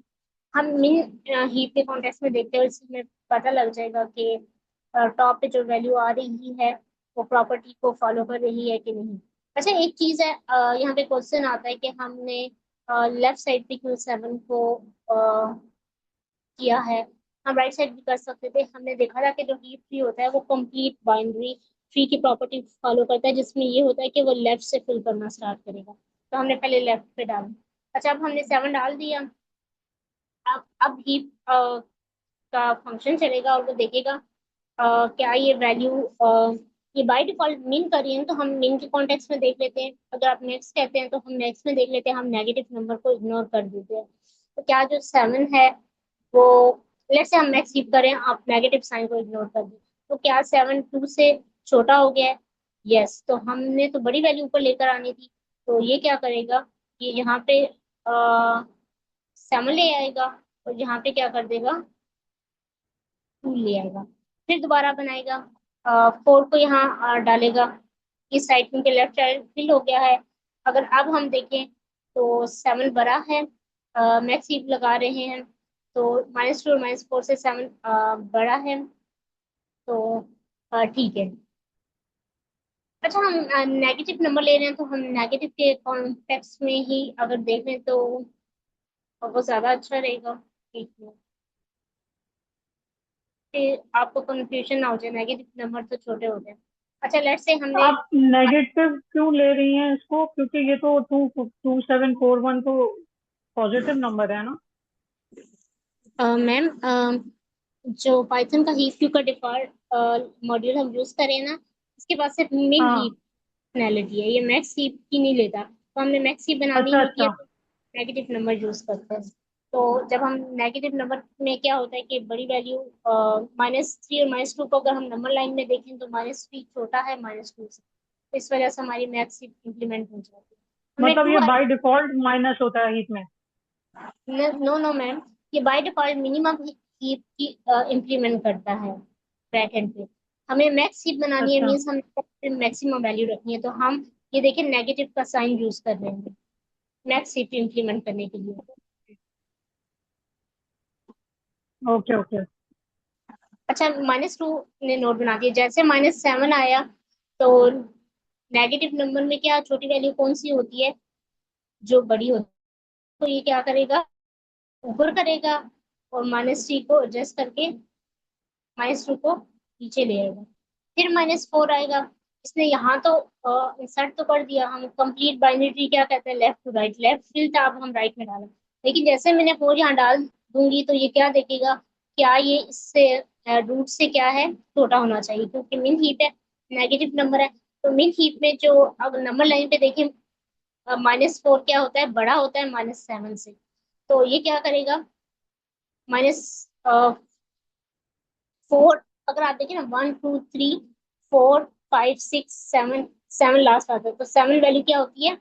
हम मिन हीप के कॉन्टेक्स्ट में देखते हैं, इसमें पता लग जाएगा कि टॉप पे जो वैल्यू आ रही है वो प्रॉपर्टी को फॉलो कर रही है कि नहीं। अच्छा, एक चीज है, यहाँ पे क्वेश्चन आता है कि हमने लेफ्ट साइड पे क्यों 7 को किया है। हम राइट साइड भी कर सकते थे। हमने देखा था कि जो हीप ट्री होता है वो कंप्लीट बाइनरी ट्री की प्रॉपर्टी फॉलो करता है, जिसमें ये होता है कि वो लेफ्ट से फिल करना स्टार्ट करेगा, तो हमने पहले लेफ्ट पे डाला। अच्छा, अब हमने 7 डाल दिया। अब हीप का फंक्शन चलेगा और वो देखेगा क्या ये वैल्यू ये बाय डिफॉल्ट मिन कर रही है, तो हम मिन के कॉन्टेक्स्ट में देख लेते हैं। अगर आप नेक्स्ट कहते हैं तो हम नेक्स्ट में देख लेते हैं, हम नेगेटिव नंबर को इग्नोर कर देते हैं। तो क्या जो 7 है वो, लेट्स से हम मैक्स कीप करें, आप नेगेटिव साइन को इग्नोर कर दें, तो क्या 7 2 से छोटा हो गया है। यस, तो हमने तो बड़ी वैल्यू ऊपर लेकर आनी थी, तो ये क्या करेगा, ये यहाँ पे 7 ले आएगा, और यहाँ पे क्या कर देगा, 2 ले आएगा। फिर दोबारा बनाएगा, 4 को यहाँ डालेगा इस साइड, क्योंकि लेफ्ट साइड फिल हो गया है। अगर अब हम देखें तो 7 बड़ा है, मैक्स हीप लगा रहे हैं, तो -2 और -4 से 7 बड़ा है, तो ठीक है। अच्छा, हम नेगेटिव नंबर ले रहे हैं, तो हम नेगेटिव के कॉन्टेक्स्ट में ही अगर देखें तो वो ज़्यादा अच्छा रहेगा। ठीक है, फिर आपको कंफ्यूजन ना हो जाए, नेगेटिव नंबर तो छोटे होते हैं। अच्छा, लेट्स से हमने आप नेगेटिव क्यों ले रही हैं इसको, क्योंकि ये तो 2741 तो पॉजिटिव नंबर है ना। मैम, जो पाइथन का हीप क्यू का डिफॉल्ट मॉड्यूल हम यूज करें ना, इसके पास सिर्फ मिन हाँ, हीप फंक्शनैलिटी है, ये मैक्स हीप की नहीं लेता, तो हमने मैक्स हीप बनानी अच्छा होती है अच्छा। तो नेगेटिव नंबर यूज करते हैं। तो जब हम नेगेटिव नंबर में क्या होता है कि बड़ी वैल्यू -3 और -2 को अगर हम नंबर लाइन में देखें तो -3 छोटा है -2 से, तो इस वजह से हमारी मैक्स हीप इंप्लीमेंट हो जाती है। हमें मतलब 2, ये बाय डिफॉल्ट माइनस होता है हीट में। नो नो मैम, ये बाय डिफॉल्ट मिनिमम हीप की इम्प्लीमेंट करता है बैक एंड पे। हमें मैक्स हीप बनानी है, अच्छा, मीन्स हम मैक्सिमम वैल्यू रखनी है, तो हम ये देखिए नेगेटिव का साइन यूज कर रहे हैं मैक्स हीप इम्प्लीमेंट करने के लिए। Okay okay. अच्छा, -2 ने नोट बना दिया, जैसे -7 आया तो नेगेटिव नंबर में क्या छोटी वैल्यू कौन सी होती है, जो बड़ी होती है, तो ये क्या करेगा, ऊपर करेगा, और -3 को एडजस्ट करके -2 को नीचे ले आएगा। फिर -4 आएगा, इसने यहाँ तो इंसर्ट तो कर दिया, हम कंप्लीट बाइनरी ट्री क्या कहते हैं, left to right, left fill था, अब हम राइट में डाला। लेकिन जैसे मैंने 4 यहाँ डाल दूंगी तो ये क्या देखेगा, क्या ये इससे रूट से क्या है, छोटा होना चाहिए, क्योंकि मिन हीप है, नेगेटिव नंबर है। तो मिन हीप में जो अब नंबर लाइन पे देखें, -4 क्या होता है, बड़ा होता है -7 से, तो ये क्या करेगा, -4, अगर आप देखें ना, 1 2 3 4 5 6 7, 7 लास्ट आता है, तो 7 वैल्यू क्या होती है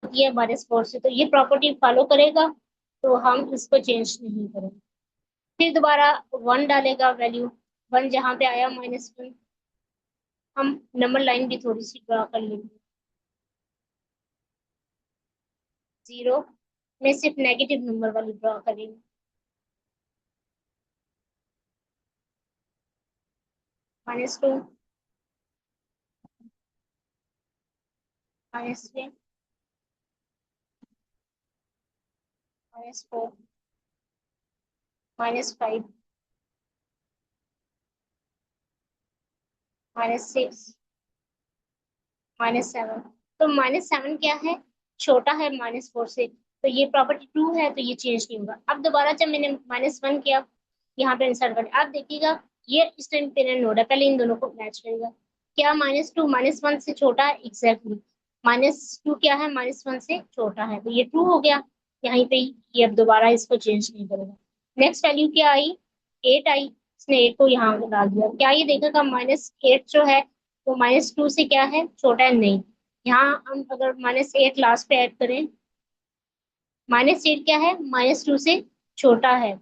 -4 से, तो ये प्रॉपर्टी फॉलो करेगा, तो हम इसको चेंज नहीं करेंगे। फिर दोबारा 1 डालेगा वैल्यू, 1 जहाँ पे आया -1। हम नंबर लाइन भी थोड़ी सी ड्रा कर लेंगे। 0 में सिर्फ नेगेटिव नंबर वाली ड्रा करेंगे। -2, -3, -4, -5, -6, -7। तो -7 क्या है, छोटा है -4 से, तो ये प्रॉपर्टी ट्रू है, तो ये चेंज नहीं होगा। अब दोबारा जब मैंने -1 किया, यहाँ पे इंसर्ट कर, आप देखिएगा ये इस टाइम पेरेंट नोड है, पहले इन दोनों को मैच करेगा। क्या -2 -1 से छोटा है, एग्जैक्टली। -2 क्या है, -1 से छोटा है, तो ये ट्रू हो गया यहीं पे ही। ये अब दोबारा इसको चेंज नहीं करेगा। नेक्स्ट वैल्यू क्या आई, 8 आई, इसने 8 को यहाँ डाल दिया। क्या ये देखेगा -8 जो है वो -2 से क्या है, छोटा है, नहीं। यहाँ हम अगर -8 लास्ट पे ऐड करें, -8 क्या है, -2 से छोटा है,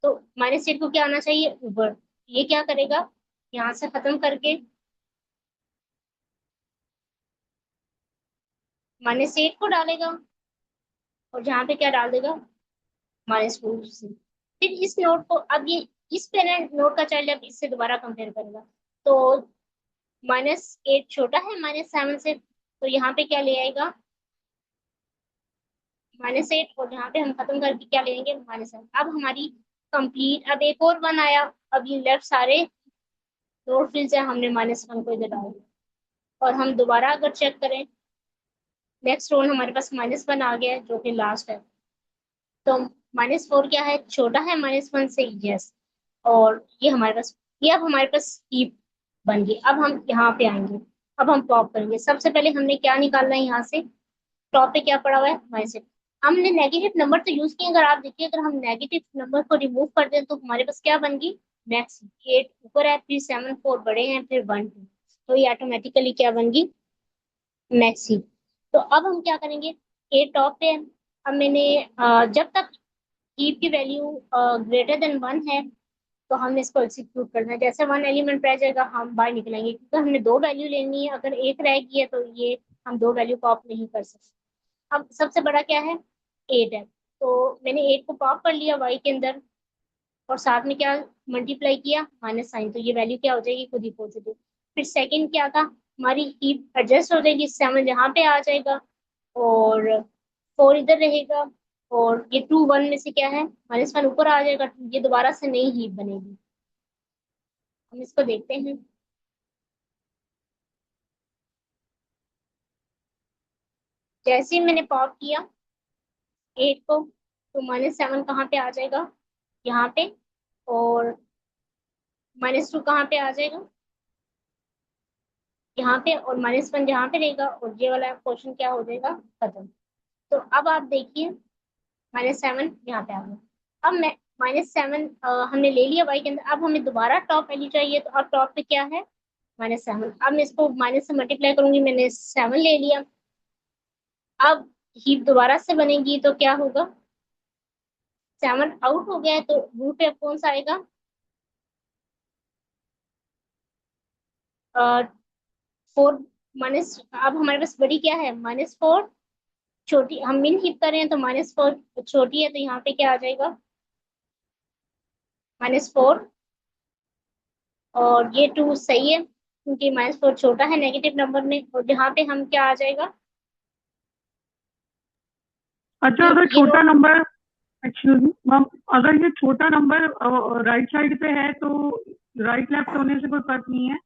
तो -8 को क्या आना चाहिए, ऊपर। ये क्या करेगा, यहाँ से खत्म करके -8 को डालेगा, और जहाँ पे क्या डाल देगा, -4 से। फिर इस नोट को, अब ये इस पेरेंट नोट का चाइल्ड अब इससे दोबारा कंपेयर करेगा, तो -8 छोटा है -7 से, तो यहाँ पे क्या ले आएगा, -8, और यहाँ पे हम खत्म करके क्या लेंगे, -7। अब हमारी कंप्लीट, अब एक और 1 आया। अब ये लेफ्ट सारे नोट फिल्स है, हमने -1 को इधर डाल दिया। और हम दोबारा अगर चेक करें, नेक्स्ट रोल हमारे पास -1 आ गया है, जो कि लास्ट है। तो -4 क्या है, छोटा है -1 से, यस। और ये हमारे पास, ये अब हमारे पास हीप बन गई। अब हम यहाँ पे आएंगे, अब हम पॉप करेंगे। सबसे पहले हमने क्या निकालना है, यहाँ से टॉप पे क्या पड़ा हुआ है, -8। हमने नेगेटिव नंबर तो यूज किए, अगर आप देखिए, अगर हम नेगेटिव नंबर को रिमूव कर दें तो हमारे पास क्या बन गई, मैक्स। 8 ऊपर है, फिर 7 4 बड़े हैं, फिर 1 2, तो ये ऑटोमेटिकली क्या बन गई, मैक्सी। तो अब हम क्या करेंगे, ए टॉप पे है। अब मैंने जब तक हीप की वैल्यू ग्रेटर देन 1 है, तो हम इसको एग्जीक्यूट करना है। जैसे 1 एलिमेंट रह जाएगा, हम बाहर निकलेंगे, क्योंकि हमने 2 वैल्यू लेनी है। अगर एक रह गई है तो ये हम 2 वैल्यू पॉप नहीं कर सकते। अब सबसे बड़ा क्या है, 8 है, तो मैंने 8 को पॉप कर लिया वाई के अंदर, और साथ में क्या मल्टीप्लाई किया, -साइन, तो ये वैल्यू क्या हो जाएगी, खुद ही पॉजिटिव। फिर सेकंड क्या था, हमारी हीप एडजस्ट हो जाएगी, 7 यहाँ पे आ जाएगा, और 4 इधर रहेगा, और ये 2 1 में से क्या है, -1 ऊपर आ जाएगा, ये दोबारा से नई हीप बनेगी। हम इसको देखते हैं। जैसे ही मैंने पॉप किया 8 को, तो -7 कहाँ पे आ जाएगा, यहाँ पे, और -2 कहाँ पे आ जाएगा, यहाँ पे, और -1 जहाँ पे रहेगा, और ये वाला क्वेश्चन क्या हो जाएगा, खत्म। तो अब आप देखिए, -7 यहाँ पे आ गया। अब मैं -7 हमने ले लिया वाई के अंदर। अब हमें दोबारा टॉप वैल्यू चाहिए, तो अब टॉप पे क्या है, -7। अब मैं इसको माइनस से मल्टीप्लाई करूंगी, मैंने 7 ले लिया। अब हीप दोबारा से बनेगी, तो क्या होगा, 7 आउट हो गया है, तो रूट पे अब कौन सा आएगा, 4 माइनस। अब हमारे पास बड़ी क्या है, -4, छोटी हम मिन हीप कर रहे हैं, तो -4 छोटी है, तो यहाँ पे क्या आ जाएगा, -4, और ये 2 सही है, क्योंकि -4 छोटा है नेगेटिव नंबर में, और यहाँ पे हम क्या आ जाएगा, अच्छा, ये अगर ये छोटा note. Number, excuse me ma'am, अगर ये छोटा नंबर राइट साइड पे है तो राइट लेफ्ट होने से कोई फर्क नहीं है,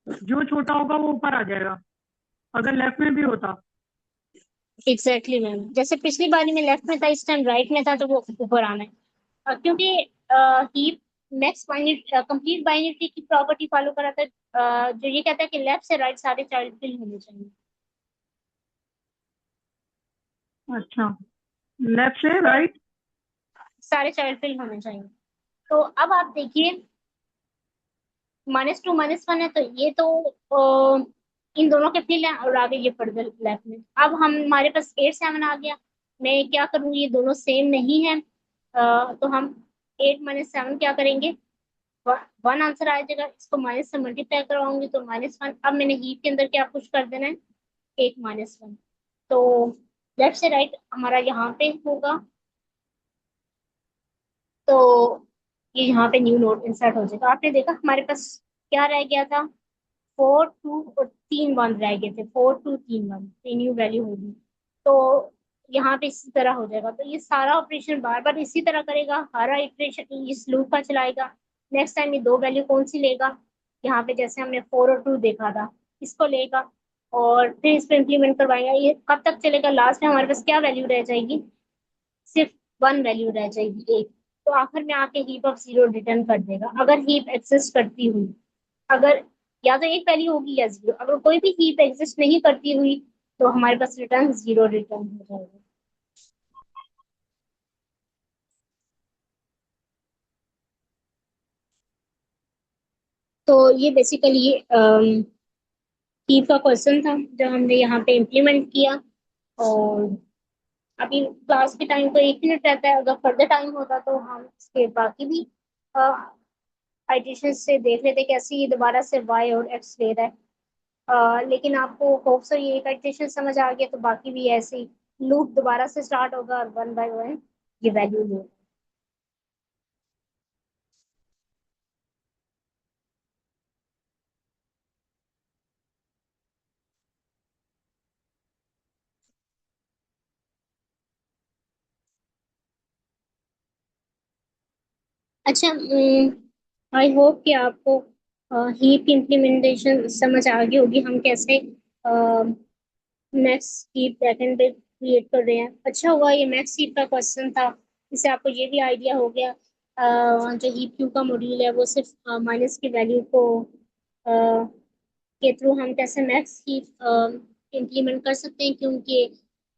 जो छोटा होगा वो ऊपर आ जाएगा, अगर लेफ्ट में भी होता। एग्जैक्टली मैम, जैसे पिछली बारी में लेफ्ट में था, इस टाइम राइट में था, तो वो ऊपर आना है। क्योंकि heap max binary complete binary की प्रॉपर्टी फॉलो कराता है, जो ये कहता है कि लेफ्ट से राइट सारे चाइल्ड फिल होने चाहिए। अच्छा, लेफ्ट से राइट। सारे चाइल्ड फिल होने चाहिए। तो अब आप देखिए, -2 -1 है, तो ये तो इन दोनों के फिल है, और आगे ये फर्दर लेफ्ट में। अब हम हमारे पास 8 7 आ गया। मैं क्या करूँगी, ये दोनों सेम नहीं है, तो हम 8 माइनस 7 क्या करेंगे, 1 आंसर आ जाएगा, इसको माइनस से मल्टीप्लाई करवाऊंगी तो -1। अब मैंने हीप के अंदर क्या पुश कर देना है, 8 - 1। तो लेफ्ट से राइट हमारा यहाँ पे होगा, तो ये यहाँ पे न्यू नोड इंसर्ट हो जाएगा। आपने देखा हमारे पास क्या रह गया था, 4 2 और 3 1 रह गए थे, 4 2 3 1, ये न्यू वैल्यू होगी। तो यहाँ पे इसी तरह हो जाएगा। तो ये सारा ऑपरेशन बार बार इसी तरह करेगा, हर इटरेशन इस लूप का चलाएगा। नेक्स्ट टाइम ये दो वैल्यू कौन सी लेगा, यहाँ पे जैसे हमने 4 और 2 देखा था, इसको लेगा और फिर इस पे इम्प्लीमेंट करवाएगा। ये कब तक चलेगा, लास्ट में हमारे पास क्या वैल्यू रह जाएगी, सिर्फ 1 वैल्यू रह जाएगी, एक। तो आखिर में आके हीप ऑफ 0 रिटर्न कर देगा, अगर हीप एग्जिस्ट करती हुई। अगर या तो एक वैल्यू होगी या 0, अगर कोई भी हीप एग्जिस्ट नहीं करती हुई तो हमारे पास रिटर्न 0 रिटर्न हो जाएगा। तो ये बेसिकली हीप का क्वेश्चन था जो हमने यहाँ पे इम्प्लीमेंट किया। और अभी क्लास के टाइम तो 1 मिनट रहता है, अगर फर्दर टाइम होता तो हम इसके बाकी भी आइटेशन से देख लेते कैसे ये दोबारा से वाई और एक्स ले रहा है। लेकिन आपको होप सो ये एक इटरेशन समझ आ गया, तो बाकी भी ऐसे ही लूप दोबारा से स्टार्ट होगा और 1 बाय 1 ये वैल्यू ले। अच्छा, आई होप कि आपको हीप की इम्प्लीमेंटेशन समझ आ गई होगी, हम कैसे मैक्स हीप बैकएंड पे क्रिएट कर रहे हैं। अच्छा हुआ ये मैक्स हीप का क्वेश्चन था, इससे आपको ये भी आइडिया हो गया जो हीप क्यू का मॉड्यूल है वो सिर्फ माइनस की वैल्यू को के थ्रू हम कैसे मैक्स हीप इम्प्लीमेंट कर सकते हैं, क्योंकि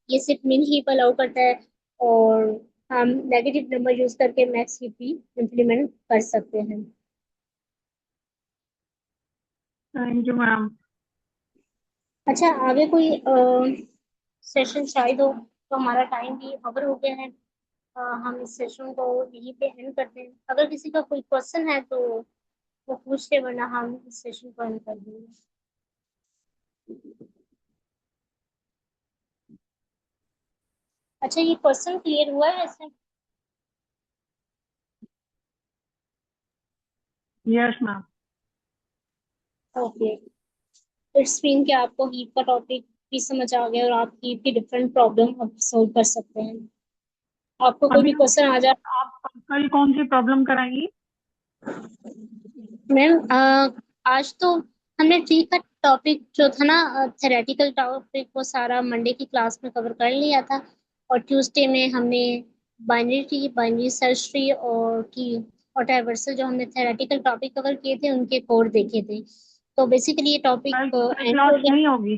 ये सिर्फ मिन हीप अलाउ करता है और हम नेगेटिव नंबर यूज करके मैक्स हीप भी इम्प्लीमेंट कर सकते हैं। Thank you ma'am. अच्छा, आगे कोई सेशन शायद हो, तो हमारा टाइम भी ओवर हो गया है। हम इस सेशन को यहीं पे एंड करते हैं। अगर किसी का कोई क्वेश्चन है तो वो पूछते, वरना हम इस सेशन को एंड कर देंगे। अच्छा, ये क्वेश्चन क्लियर हुआ है वैसे? Yes ma'am. Okay, it's mean कि आपको हीप का टॉपिक भी समझ आ गया और आप हीप की डिफरेंट प्रॉब्लम अब सॉल्व कर सकते हैं। आपको कोई अभी भी क्वेश्चन आ जाए। आप कल कौन सी प्रॉब्लम कराएंगी? मैम आज तो हमने ट्री का टॉपिक जो था ना, थेरेटिकल टॉपिक, वो सारा मंडे की क्लास में कवर कर लिया था। और ट्यूसडे में हमने binary tree, binary search tree और की और डाइवर्सल जो हमने थेरेटिकल टॉपिक कवर किए थे उनके कोड देखे थे। तो बेसिकली ये टॉपिक कल एंड हो क्लास गया। नहीं होगी?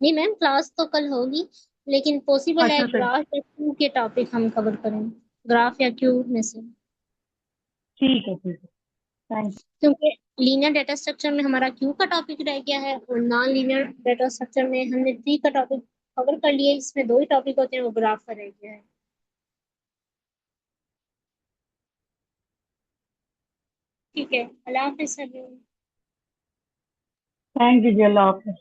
नहीं मैम, क्लास तो कल होगी, लेकिन पॉसिबल है अच्छा सर, ग्राफ या क्यू के टॉपिक हम कवर करें, ग्राफ या क्यू में से। ठीक है ठीक है। थैंक क्योंकि लीनियर डेटा स्ट्रक्चर में हमारा क्यू का टॉपिक रह गया है और नॉन लीनियर डेटा स्ट्रक्चर में हमने ट्री का टॉपिक कवर कर लिया है। इसमें दो ही टॉपिक होते हैं, वो ग्राफ का रह गया है। ठीक है, अल्लाह हाफिज़ सभी। यू जी, अल्लाह हाफ़िज़।